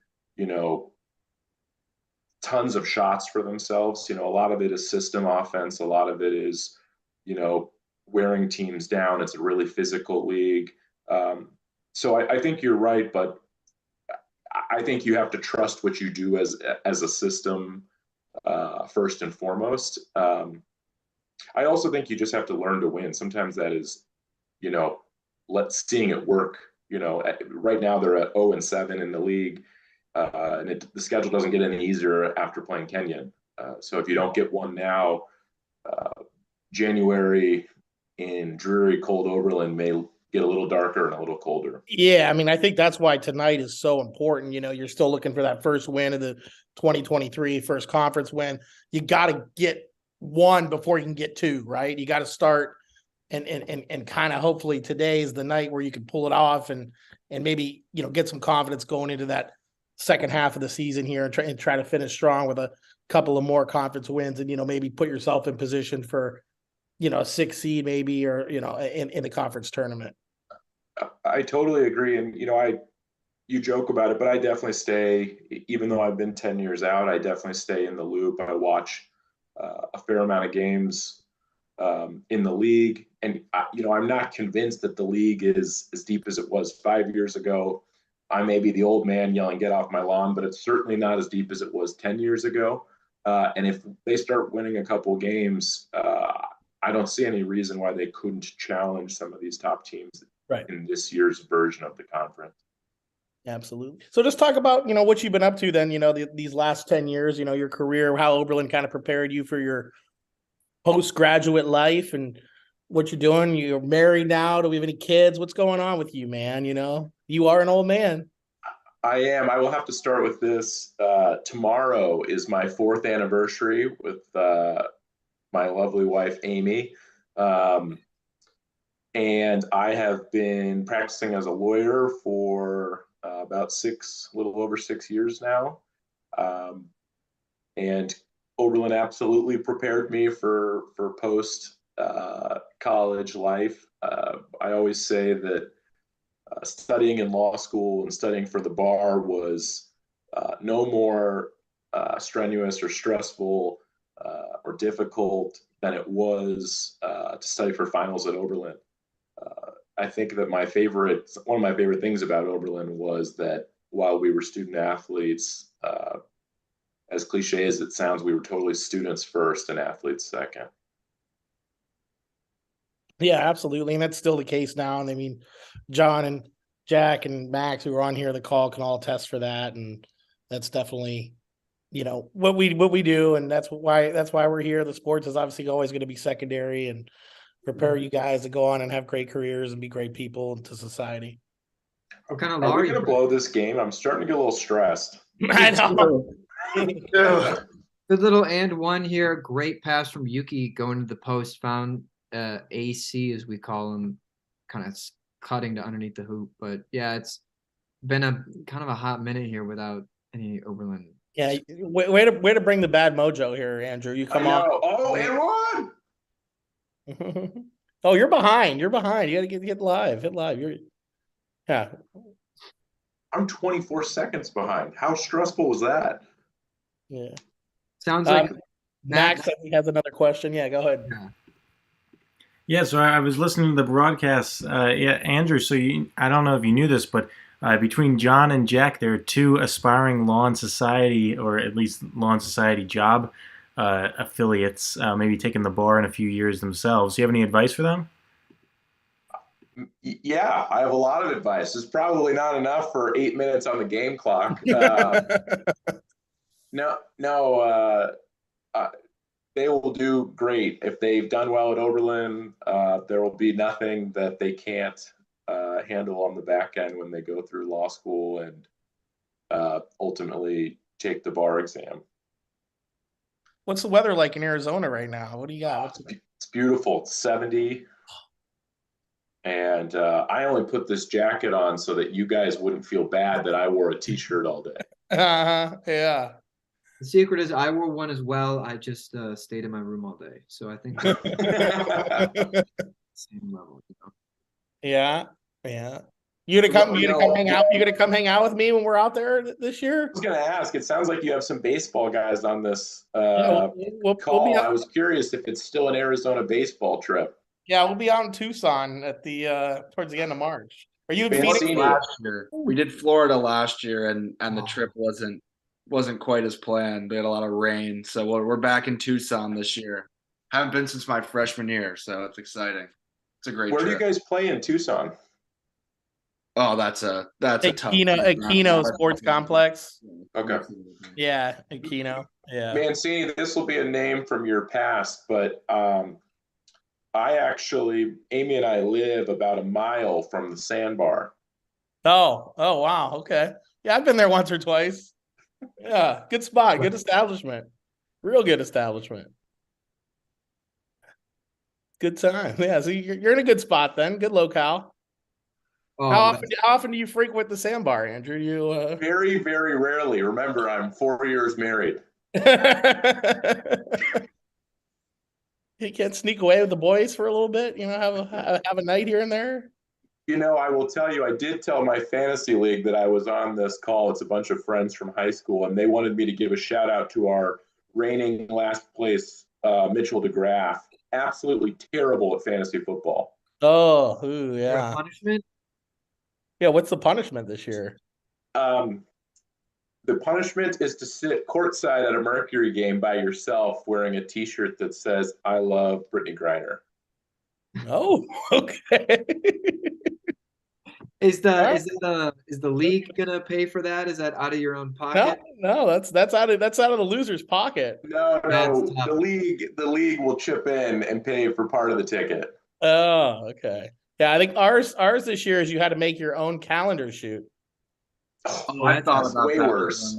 tons of shots for themselves. A lot of it is system offense. A lot of it is, wearing teams down. It's a really physical league. So I think you're right, but I think you have to trust what you do as a system first and foremost. I also think you just have to learn to win. Sometimes that is, seeing it work. Right now they're at 0-7 in the league. And the schedule doesn't get any easier after playing Kenyon. So if you don't get one now, January in dreary, cold Oberlin may get a little darker and a little colder. Yeah, I mean, I think that's why tonight is so important. You're still looking for that first win of the 2023 first conference win. You got to get one before you can get two, right? You got to start and kind of hopefully today is the night where you can pull it off and maybe, get some confidence going into that second half of the season here and try to finish strong with a couple of more conference wins and, maybe put yourself in position for, a 6th seed maybe, or, in the conference tournament. I totally agree. And, you joke about it, but I definitely stay, even though I've been 10 years out, I definitely stay in the loop. I watch a fair amount of games in the league. And, I'm not convinced that the league is as deep as it was 5 years ago. I may be the old man yelling, "Get off my lawn," but it's certainly not as deep as it was 10 years ago. And if they start winning a couple games, I don't see any reason why they couldn't challenge some of these top teams in this year's version of the conference. Absolutely. So just talk about, what you've been up to then, these last 10 years, your career, how Oberlin kind of prepared you for your postgraduate life and what you're doing. You're married now. Do we have any kids? What's going on with you, man? You are an old man. I am. I will have to start with this. Tomorrow is my 4th anniversary with my lovely wife, Amy. And I have been practicing as a lawyer for about a little over 6 years now. And Oberlin absolutely prepared me for post college life. I always say that studying in law school and studying for the bar was no more strenuous or stressful or difficult than it was to study for finals at Oberlin. I think that one of my favorite things about Oberlin was that while we were student athletes, as cliche as it sounds, we were totally students first and athletes second. Yeah, absolutely. And that's still the case now. And I mean, John and Jack and Max, who are on here, the call can all attest for that. And that's definitely, what we do. And that's why we're here. The sports is obviously always going to be secondary and prepare you guys to go on and have great careers and be great people to society. What kind of Are law we are you? going to blow this game? I'm starting to get a little stressed. I know. Good little and one here. Great pass from Yuki going to the post. Found AC, as we call him, kind of cutting to underneath the hoop. But yeah, it's been a kind of a hot minute here without any Oberlin. Yeah, way to bring the bad mojo here, Andrew. You come I on. know. Oh, and one. Oh, you're behind. You're behind. You got to get live. Hit live. Yeah. I'm 24 seconds behind. How stressful was that? Yeah. Sounds like Max, I think, has another question. Yeah, go ahead. Yeah. Yeah, so I was listening to the broadcast. Yeah, Andrew, so I don't know if you knew this, but between John and Jack, there are two aspiring Law and Society, or at least Law and Society job affiliates, maybe taking the bar in a few years themselves. Do you have any advice for them? Yeah, I have a lot of advice. It's probably not enough for 8 minutes on the game clock. No, they will do great. If they've done well at Oberlin, there will be nothing that they can't handle on the back end when they go through law school and ultimately take the bar exam. What's the weather like in Arizona right now? What do you got? It's beautiful. It's 70. And I only put this jacket on so that you guys wouldn't feel bad that I wore a t-shirt all day. Yeah. The secret is I wore one as well. I just stayed in my room all day. So I think we're same level, you know? Yeah. You gonna come hang out? You gonna come hang out with me when we're out there this year? I was gonna ask. It sounds like you have some baseball guys on this We'll call. be I was curious if it's still an Arizona baseball trip. Yeah, we'll be out in Tucson at the towards the end of March. Are you in Phoenix? Last year. We did Florida last year, and the trip wasn't quite as planned. We had a lot of rain, so we're back in Tucson this year. Haven't been since my freshman year, so it's exciting. It's a great Where trip. do you guys play in Tucson? Oh, that's a tough Keno Sports Complex. Okay. Yeah, Keno. Yeah. Mancini, this will be a name from your past, but Amy and I live about a mile from the Sandbar. Oh wow. Okay. Yeah, I've been there once or twice. Yeah, good spot, good establishment. Real good establishment. Good time. Yeah, so you're in a good spot then. Good locale. How often do you frequent the Sandbar, Andrew? You Very, very rarely. Remember, I'm 4 years married. You can't sneak away with the boys for a little bit, you know, have a night here and there. You know, I will tell you, I did tell my fantasy league that I was on this call. It's a bunch of friends from high school, and they wanted me to give a shout out to our reigning last place, Mitchell DeGraff. Absolutely terrible at fantasy football. Oh, yeah. Punishment? Yeah, what's the punishment this year? The punishment is to sit courtside at a Mercury game by yourself wearing a t-shirt that says, I love Brittany Griner. Oh, okay. Is the league gonna pay for that? Is that out of your own pocket? No, that's out of the loser's pocket. No, the league will chip in and pay for part of the ticket. Oh, okay. Yeah, I think ours this year is you had to make your own calendar shoot. Oh, I thought about way worse.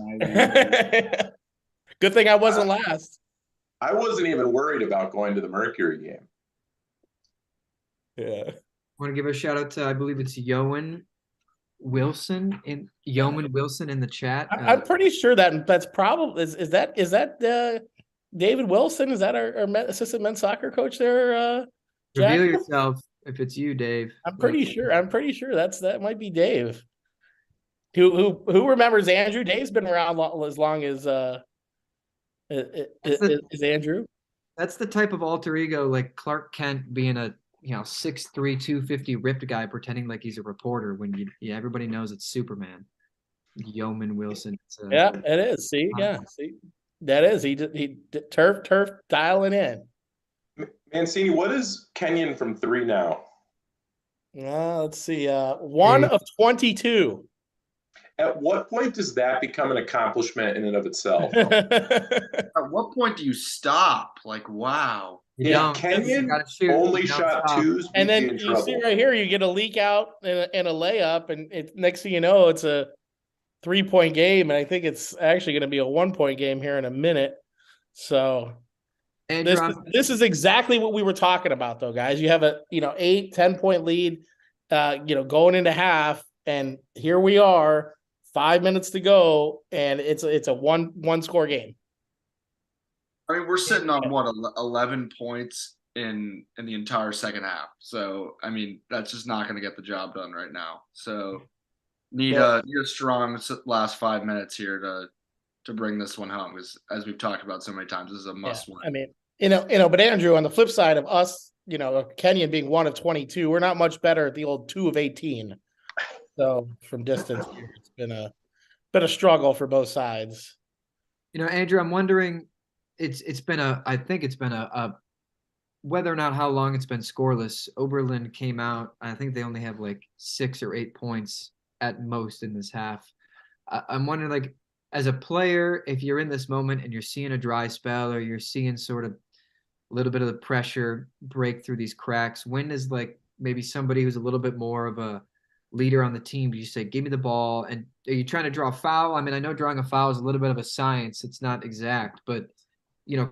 Good thing I wasn't last. I wasn't even worried about going to the Mercury game. Yeah. I want to give a shout out to, I believe it's Yeoman Wilson in the chat. I'm pretty sure that's probably is that David Wilson? Is that our assistant men's soccer coach there? Jack? Reveal yourself if it's you, Dave. I'm pretty sure that might be Dave. Who remembers Andrew? Dave's been around as long as is Andrew. That's the type of alter ego like Clark Kent being a 6'3", 250 ripped guy pretending like he's a reporter when everybody knows it's Superman. Yeoman Wilson. Yeah, it is. See, that is he turf dialing in. Mancini, what is Kenyon from 3 now? Let's see. 1 of 22. At what point does that become an accomplishment in and of itself? At what point do you stop? Like, wow. You If don't. You Kenyon gotta shoot. only You don't shot stop. twos, And we'd be then in you see trouble. right here, you get a leak out and a layup, and next thing you know, it's a 3-point game, and I think it's actually going to be a 1-point game here in a minute. So Andrew, this is exactly what we were talking about, though, guys. You have a 8-10 point lead, going into half, and here we are, 5 minutes to go, and it's a one score game. I mean, we're sitting on what 11 points in the entire second half. So I mean, that's just not going to get the job done right now. So need a strong last 5 minutes here to bring this one home, because as we've talked about so many times, this is a must win. I mean, but Andrew, on the flip side of us, Kenyon being 1 of 22, we're not much better at the old 2 of 18. So from distance, it's been a struggle for both sides. Andrew, I'm wondering, I think it's been a whether or not how long it's been scoreless. Oberlin came out. I think they only have like 6 or 8 points at most in this half. I'm wondering, like, as a player, if you're in this moment and you're seeing a dry spell, or you're seeing sort of a little bit of the pressure break through these cracks, when is, like, maybe somebody who's a little bit more of a leader on the team, do you say, give me the ball? And are you trying to draw a foul? I mean, I know drawing a foul is a little bit of a science. It's not exact, but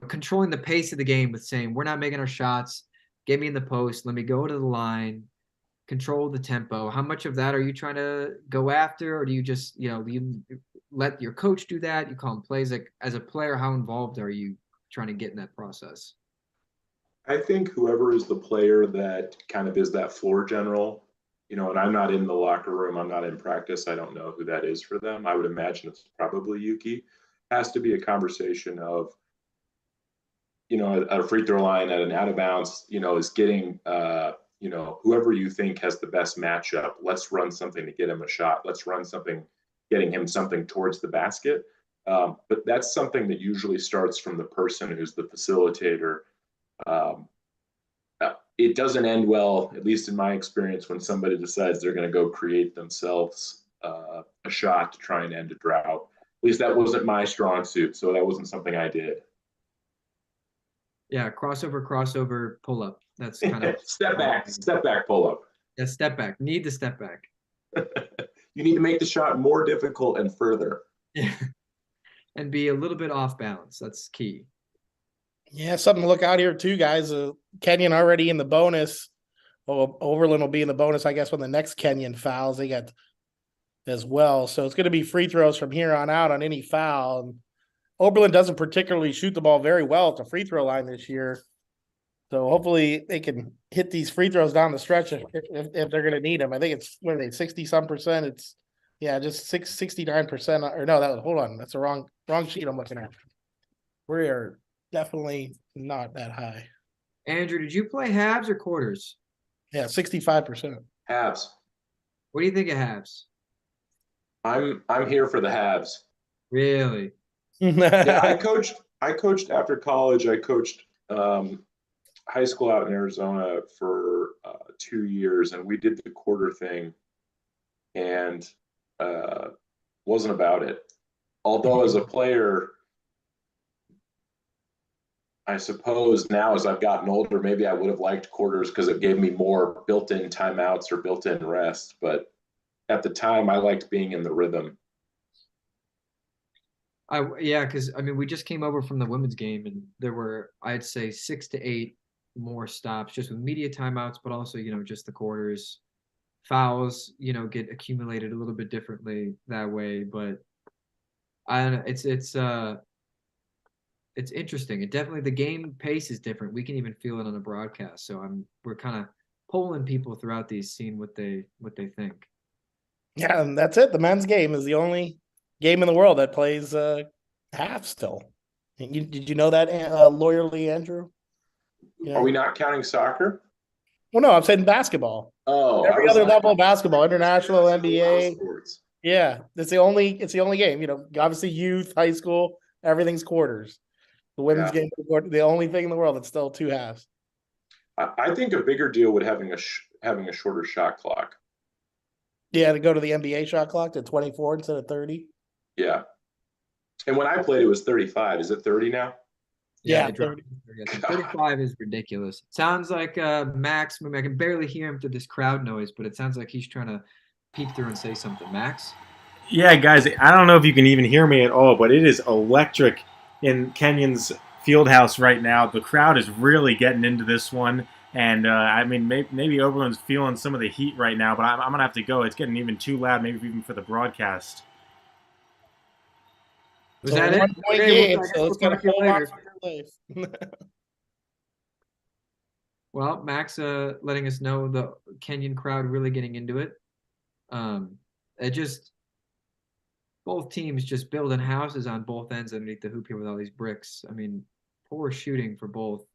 controlling the pace of the game with saying, we're not making our shots, get me in the post, let me go to the line, control the tempo. How much of that are you trying to go after? Or do you just, you let your coach do that? You call him plays? Like, as a player, how involved are you trying to get in that process? I think whoever is the player that kind of is that floor general, and I'm not in the locker room, I'm not in practice, I don't know who that is for them. I would imagine it's probably Yuki. Has to be a conversation of, a free throw line at an out of bounds, is getting, whoever you think has the best matchup. Let's run something to get him a shot. Let's run something, getting him something towards the basket. But that's something that usually starts from the person who's the facilitator. It doesn't end well, at least in my experience, when somebody decides they're going to go create themselves a shot to try and end a drought. At least that wasn't my strong suit, so that wasn't something I did. Yeah, crossover, pull up. That's kind of step back, pull up. Yeah, step back. Need the step back. You need to make the shot more difficult and further. Yeah. And be a little bit off balance. That's key. Yeah, something to look out here too, guys. Kenyon already in the bonus. Oberlin will be in the bonus, I guess, when the next Kenyon fouls. They got as well. So it's going to be free throws from here on out on any foul. And Oberlin doesn't particularly shoot the ball very well at the free throw line this year. So hopefully they can hit these free throws down the stretch if they're going to need them. I think it's, 60-some percent. It's, just 69%. Or no, hold on. That's the wrong sheet I'm looking at. We are definitely not that high. Andrew, did you play halves or quarters? Yeah, 65%. Halves. What do you think of halves? I'm here for the halves. Really? Yeah, I coached after college. I coached high school out in Arizona for 2 years, and we did the quarter thing, and wasn't about it. Although as a player, I suppose now as I've gotten older, maybe I would have liked quarters because it gave me more built-in timeouts or built-in rest. But at the time, I liked being in the rhythm. Because we just came over from the women's game, and there were, I'd say, 6 to 8 more stops just with media timeouts, but also, just the quarters. Fouls, get accumulated a little bit differently that way. But I don't know, it's interesting. It definitely, the game pace is different. We can even feel it on the broadcast. So we're kind of polling people throughout these, seeing what they think. Yeah, and that's it. The men's game is the only game in the world that plays half still. Did you know that, lawyerly, Andrew? Are we not counting soccer? Well, no, I'm saying basketball. Oh, every other level of basketball, international, NBA. Sports. Yeah, it's the only game. Obviously, youth, high school, everything's quarters. The women's game, the only thing in the world that's still 2 halves. I think a bigger deal would having a shorter shot clock. Yeah, to go to the NBA shot clock to 24 instead of 30. Yeah. And when I played, it was 35. Is it 30 now? Yeah, they dropped 30. it. 35 is ridiculous. Sounds like Max. I mean, I can barely hear him through this crowd noise, but it sounds like he's trying to peek through and say something. Max? Yeah, guys, I don't know if you can even hear me at all, but it is electric in Kenyon's field house right now. The crowd is really getting into this one. And I mean, maybe Oberlin's feeling some of the heat right now, but I'm going to have to go. It's getting even too loud, maybe even for the broadcast. Was So that it? 1 point Okay, game, I guess so it's we'll going talk to to you hold on later. for your life. Well, Max letting us know the Kenyon crowd really getting into it. It just both teams just building houses on both ends underneath the hoop here with all these bricks. I mean, poor shooting for both.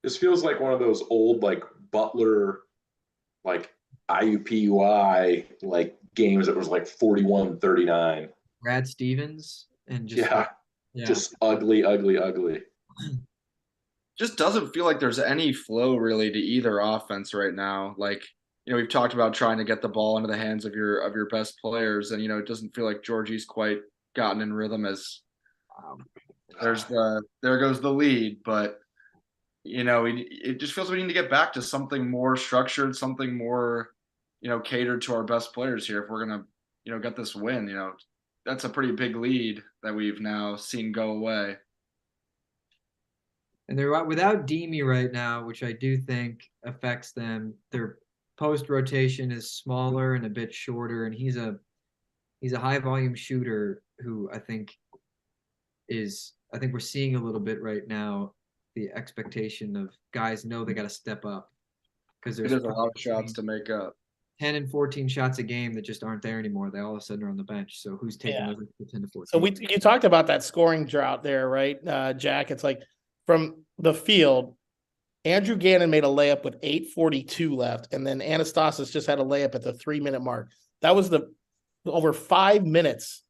This feels like one of those old like Butler, like IUPUI like games that was like 41-39. Brad Stevens and just Yeah, yeah. just ugly, ugly, ugly. Just doesn't feel like there's any flow really to either offense right now. Like, we've talked about trying to get the ball into the hands of your best players, and it doesn't feel like Georgie's quite gotten in rhythm as there goes the lead, but it just feels we need to get back to something more structured, something more, catered to our best players here if we're gonna, get this win. That's a pretty big lead that we've now seen go away. And they're without Demi right now, which I do think affects them. Their post rotation is smaller and a bit shorter, and he's a high volume shooter who I think we're seeing a little bit right now the expectation of guys know they got to step up because There's a lot of shots to make up. 10 and 14 shots a game that just aren't there anymore. They all of a sudden are on the bench. So who's taking those 10 to 14? So you talked about that scoring drought there, right, Jack? It's like from the field, Andrew Gannon made a layup with 8:42 left, and then Anastasis just had a layup at the 3-minute mark. That was the over 5 minutes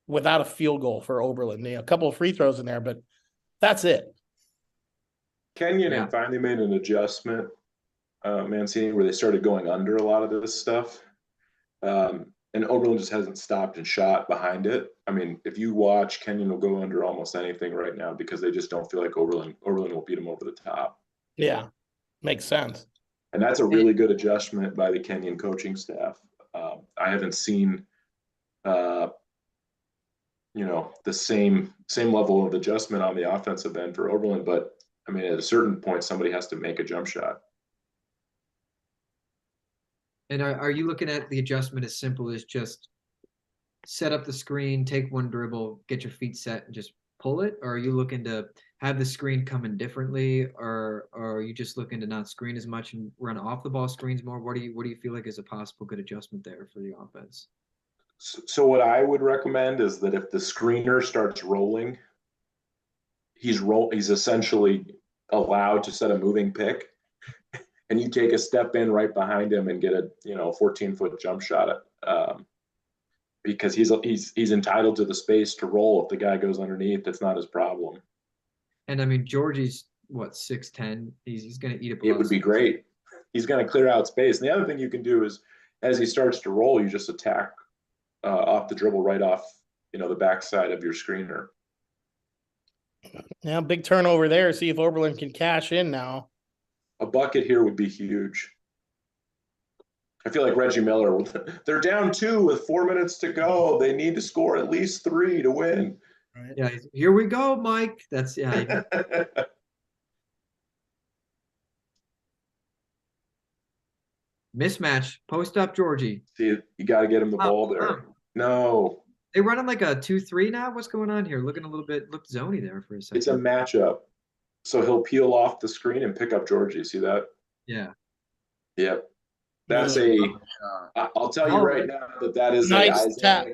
without a field goal for Oberlin. A couple of free throws in there, but that's it. Kenyon had finally made an adjustment, Mancini, where they started going under a lot of this stuff. And Oberlin just hasn't stopped and shot behind it. I mean, if you watch, Kenyon will go under almost anything right now because they just don't feel like Oberlin will beat them over the top. Yeah, makes sense. And that's a really good adjustment by the Kenyon coaching staff. I haven't seen, the same level of adjustment on the offensive end for Oberlin. But I mean, at a certain point, somebody has to make a jump shot. And are you looking at the adjustment as simple as just set up the screen, take one dribble, get your feet set, and just pull it? Or are you looking to have the screen come in differently, or are you just looking to not screen as much and run off the ball screens more? What do you feel like is a possible good adjustment there for the offense? So what I would recommend is that if the screener starts rolling, he's essentially allowed to set a moving pick, and you take a step in right behind him and get a 14-foot jump shot at, because he's entitled to the space to roll. If the guy goes underneath, it's not his problem. And I mean, Georgie's what, 6'10"? He's going to eat up. It would be great. He's going to clear out space. And the other thing you can do is, as he starts to roll, you just attack off the dribble right off, the backside of your screener. Now, big turnover there. See if Oberlin can cash in now. A bucket here would be huge. I feel like Reggie Miller, they're down 2 with 4 minutes to go. They need to score at least 3 to win. Right. Yeah, here we go, Mike. That's mismatch. Post up, Georgie. See, you got to get him the ball there. No. They running like a 2-3 now? What's going on here? Looked zony there for a second. It's a matchup. So he'll peel off the screen and pick up Georgie. See that? Yeah. Yep. That's I'll tell you right now that is nice tap.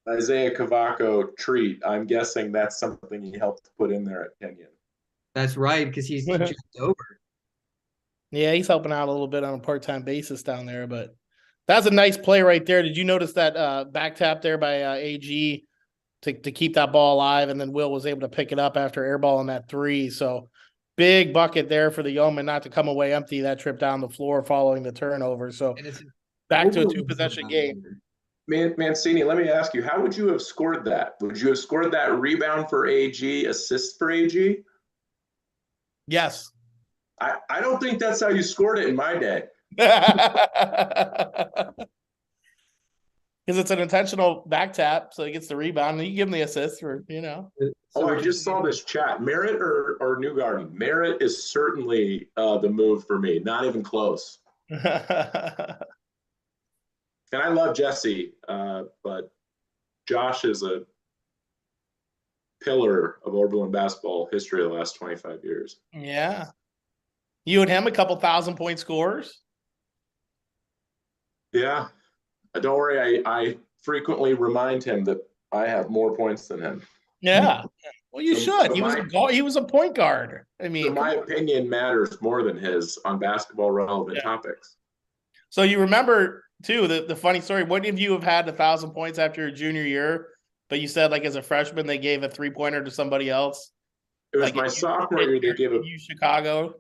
Isaiah Cavaco treat. I'm guessing that's something he helped put in there at Kenyon. That's right, because he's just over. Yeah, he's helping out a little bit on a part-time basis down there, but that's a nice play right there. Did you notice that back tap there by AG to keep that ball alive, and then Will was able to pick it up after airballing that 3. So big bucket there for the Yeomen not to come away empty that trip down the floor following the turnover. So back to a 2-possession game. Mancini, let me ask you, how would you have scored that? Would you have scored that rebound for AG, assist for AG? Yes. I don't think that's how you scored it in my day. Because it's an intentional back tap, so he gets the rebound, and you give him the assist for, Oh, I just saw this chat. Merritt or Newgarden? Merritt is certainly the move for me. Not even close. And I love Jesse, but Josh is a pillar of Oberlin basketball history of the last 25 years. Yeah. You and him, a couple 1,000-point scorers. Yeah. Don't worry. I frequently remind him that I have more points than him. Yeah. Well, you should. So He was a point guard. I mean, so my opinion matters more than his on basketball relevant topics. So you remember too the funny story. Wouldn't of you have had 1,000 points after your junior year? But you said like as a freshman they gave a 3-pointer to somebody else. It was like my sophomore year. They gave Chicago.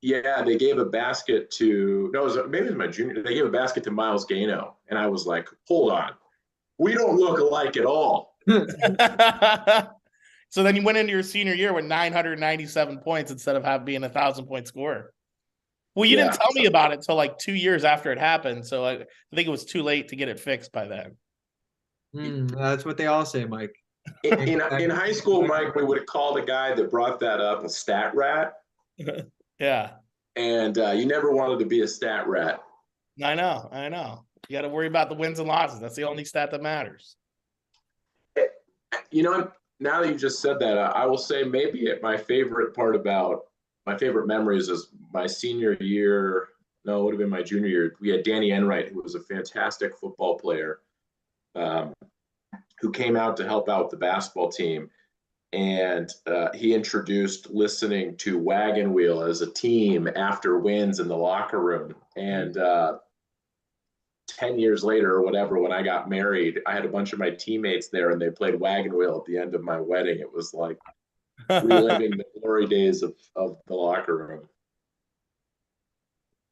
Yeah, they gave a basket to maybe it was my junior. They gave a basket to Miles Gano, and I was like, "Hold on, we don't look alike at all." So then you went into your senior year with 997 points instead of being a 1,000-point scorer. Well, you didn't tell me about it until like 2 years after it happened. So I think it was too late to get it fixed by then. That's what they all say, Mike. In high school, Mike, we would have called a guy that brought that up a stat rat. Yeah. And you never wanted to be a stat rat. I know. You got to worry about the wins and losses. That's the only stat that matters. Now that you just said that, I will say maybe my favorite memories is my senior year. No, it would have been my junior year. We had Danny Enright, who was a fantastic football player, who came out to help out the basketball team. And he introduced listening to Wagon Wheel as a team after wins in the locker room. And 10 years later or whatever, when I got married, I had a bunch of my teammates there and they played Wagon Wheel at the end of my wedding. It was like reliving the glory days of the locker room.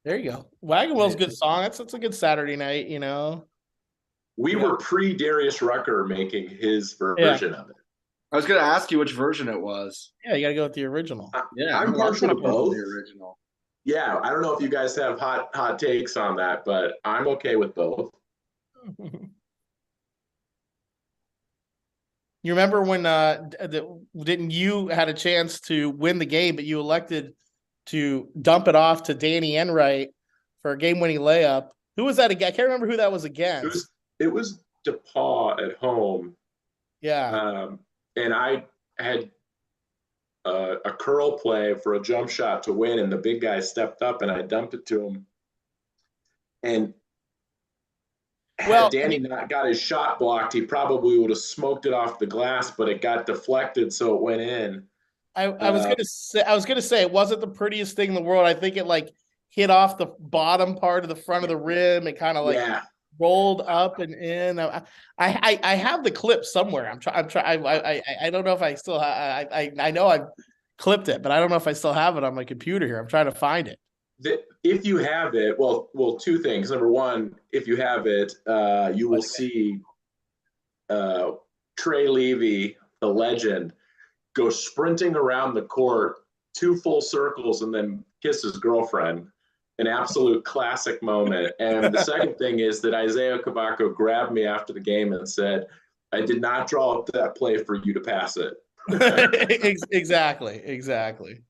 There you go. Wagon Wheel's a good song. That's a good Saturday night, We were pre-Darius Rucker making his version of it. I was going to ask you which version it was. Yeah, you got to go with the original. I'm partial to both. The original. Yeah, I don't know if you guys have hot takes on that, but I'm okay with both. You remember when didn't you had a chance to win the game, but you elected to dump it off to Danny Enright for a game-winning layup? Who was that again? I can't remember who that was against. It was DePaul at home. Yeah. And I had a curl play for a jump shot to win, and the big guy stepped up, and I dumped it to him. And had Danny not got his shot blocked, he probably would have smoked it off the glass, but it got deflected, so it went in. I was gonna say it wasn't the prettiest thing in the world. I think it like hit off the bottom part of the front of the rim. It kind of like rolled up and in. I have the clip somewhere. I don't know if I still I know I've clipped it, but I don't know if I still have it on my computer here. I'm trying to find it. If you have it, well, two things. Number one, if you have it, you will see Trey Levy, the legend, go sprinting around the court 2 full circles and then kiss his girlfriend. An absolute classic moment. And the second thing is that Isaiah Kavako grabbed me after the game and said, "I did not draw up that play for you to pass it." Exactly.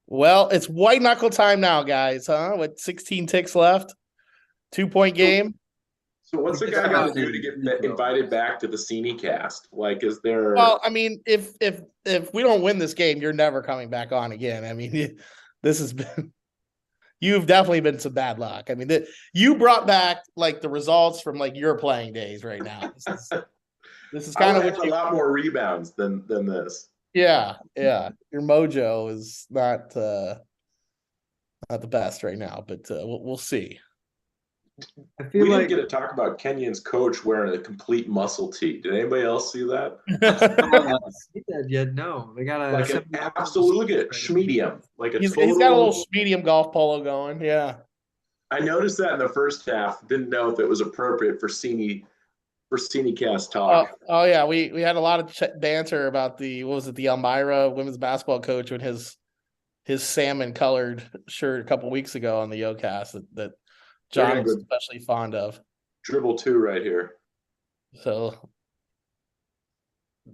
Well, it's white knuckle time now, guys, huh? With 16 ticks left. 2-point game. So what's the guy got to do to get invited back to the Cine cast? Like, is there? Well, I mean, if we don't win this game, you're never coming back on again. I mean, this has been. You've definitely been some bad luck. I mean, you brought back like the results from like your playing days right now. This is kind of a lot more rebounds than this. Yeah. Your mojo is not the best right now, but we'll see. I We feel didn't like get to talk about Kenyon's coach wearing a complete muscle tee. Did anybody else see that? he said, yeah, no, they got a Like an 70 absolute, look at it, schmedium. Like a He's total. got a little medium golf polo going. Yeah. I noticed that in the first half. Didn't know if it was appropriate for Cast talk. Oh yeah, we had a lot of banter about the what was it, the Elmira women's basketball coach with his salmon colored shirt a couple weeks ago on the Yocast that John was especially fond of. Dribble 2 right here. So,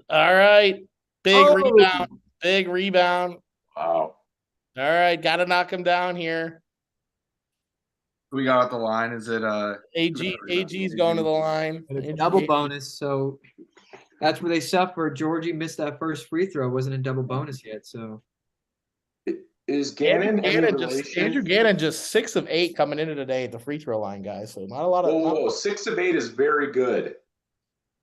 all right, big rebound. Wow. All right, got to knock him down here. Who we got at the line? Is it AG's going to the line. and a double bonus, so that's where they suffer. Georgie missed that first free throw, wasn't in double bonus yet, so Is Gannon Andrew Gannon just 6 of 8 coming into today at the free throw line, guys. So not a lot of. Whoa, 6 of 8 is very good.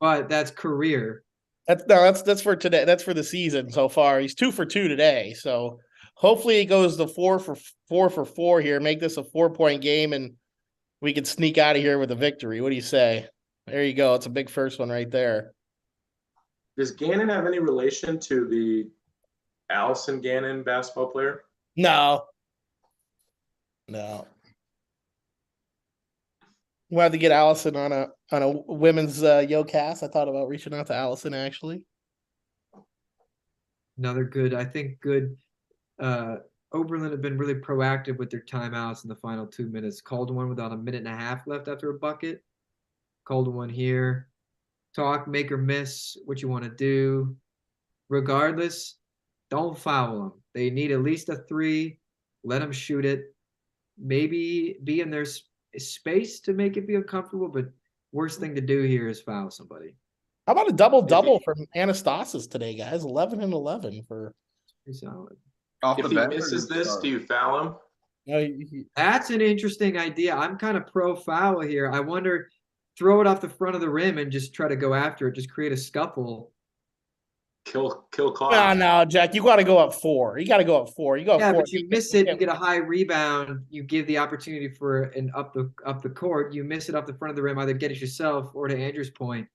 but that's career. That's for today. That's for the season so far. He's 2 for 2 today. So hopefully he goes to 4 for 4 here. Make this a 4-point game, and we can sneak out of here with a victory. What do you say? There you go. It's a big first one right there. Does Gannon have any relation to the Allison Gannon basketball player? No. We'll have to get Allison on a women's Yocast. I thought about reaching out to Allison actually. Another good, I think Oberlin have been really proactive with their timeouts in the final 2 minutes. Called one without a minute and a half left after a bucket. Called one here. Talk, make or miss what you want to do. Regardless, don't foul them. They need at least a 3. Let them shoot it. Maybe be in their space to make it feel comfortable, but worst thing to do here is foul somebody. How about a double from Anastasis today, guys? 11 and 11 for Pretty solid. off If the he bench? misses this, do you foul him? That's an interesting idea. I'm kind of pro foul here. I wonder, throw it off the front of the rim and just try to go after it. Just create a scuffle. Kill clock. No, Jack, you got to go up 4. You got to go up 4. You go up 4. But you miss it, you get a high rebound. You give the opportunity for an up the court. You miss it off the front of the rim, either get it yourself or, to Andrew's point,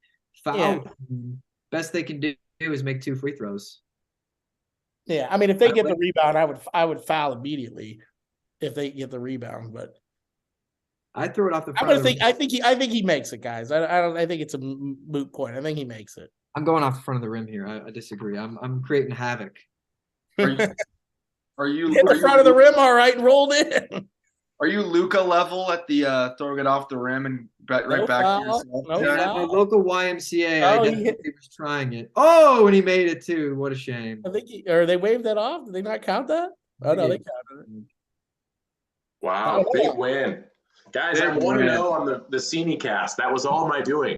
foul. Yeah. Best they can do is make 2 free throws. Yeah, I mean, if they get the rebound, I would foul immediately if they get the rebound. But I throw it off the I'm front. gonna think. I think he makes it, guys. I think it's a moot point. I think he makes it. I'm going off the front of the rim here. I disagree. I'm creating havoc. Are you Hit the front of the rim, all right, and rolled in. Are you Luca level at the throwing it off the rim and right No back foul, to yourself? no Jack? foul. My local YMCA, Oh, I he definitely was trying it. Oh, and he made it too. What a shame. I think or they waved that off. Did they not count that? Oh no, they counted it. Wow, big win. Guys, I'm 1-0 on the Cine cast. That was all my doing.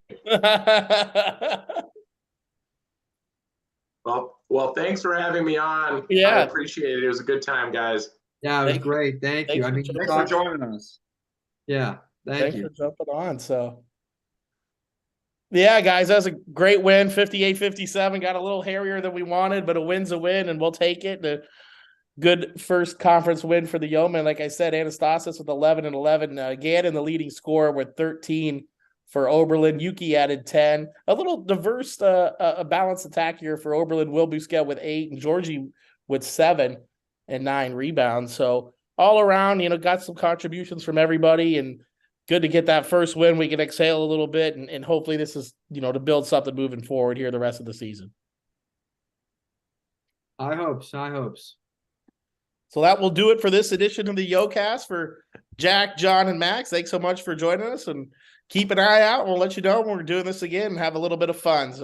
Well, thanks for having me on. Yeah. I appreciate it. It was a good time, guys. Yeah, it was Thank you. great. Thank you. Thanks I for mean, Thanks for joining us. yeah, thank Thanks you. for jumping on. So, yeah, guys, that was a great win. 58-57. Got a little hairier than we wanted, but a win's a win, and we'll take it. The good first conference win for the Yeomen. Like I said, Anastasis with 11 and 11. Gannon, the leading scorer, with 13 for Oberlin. Yuki added 10. A little diverse, a balanced attack here for Oberlin. Will Busquet with 8, and Georgie with 7 and 9 rebounds. So all around, got some contributions from everybody, and good to get that first win. We can exhale a little bit, and hopefully this is, to build something moving forward here the rest of the season. High hopes. So that will do it for this edition of the Yocast. For Jack, John, and Max, thanks so much for joining us, and keep an eye out. We'll let you know when we're doing this again and have a little bit of fun. So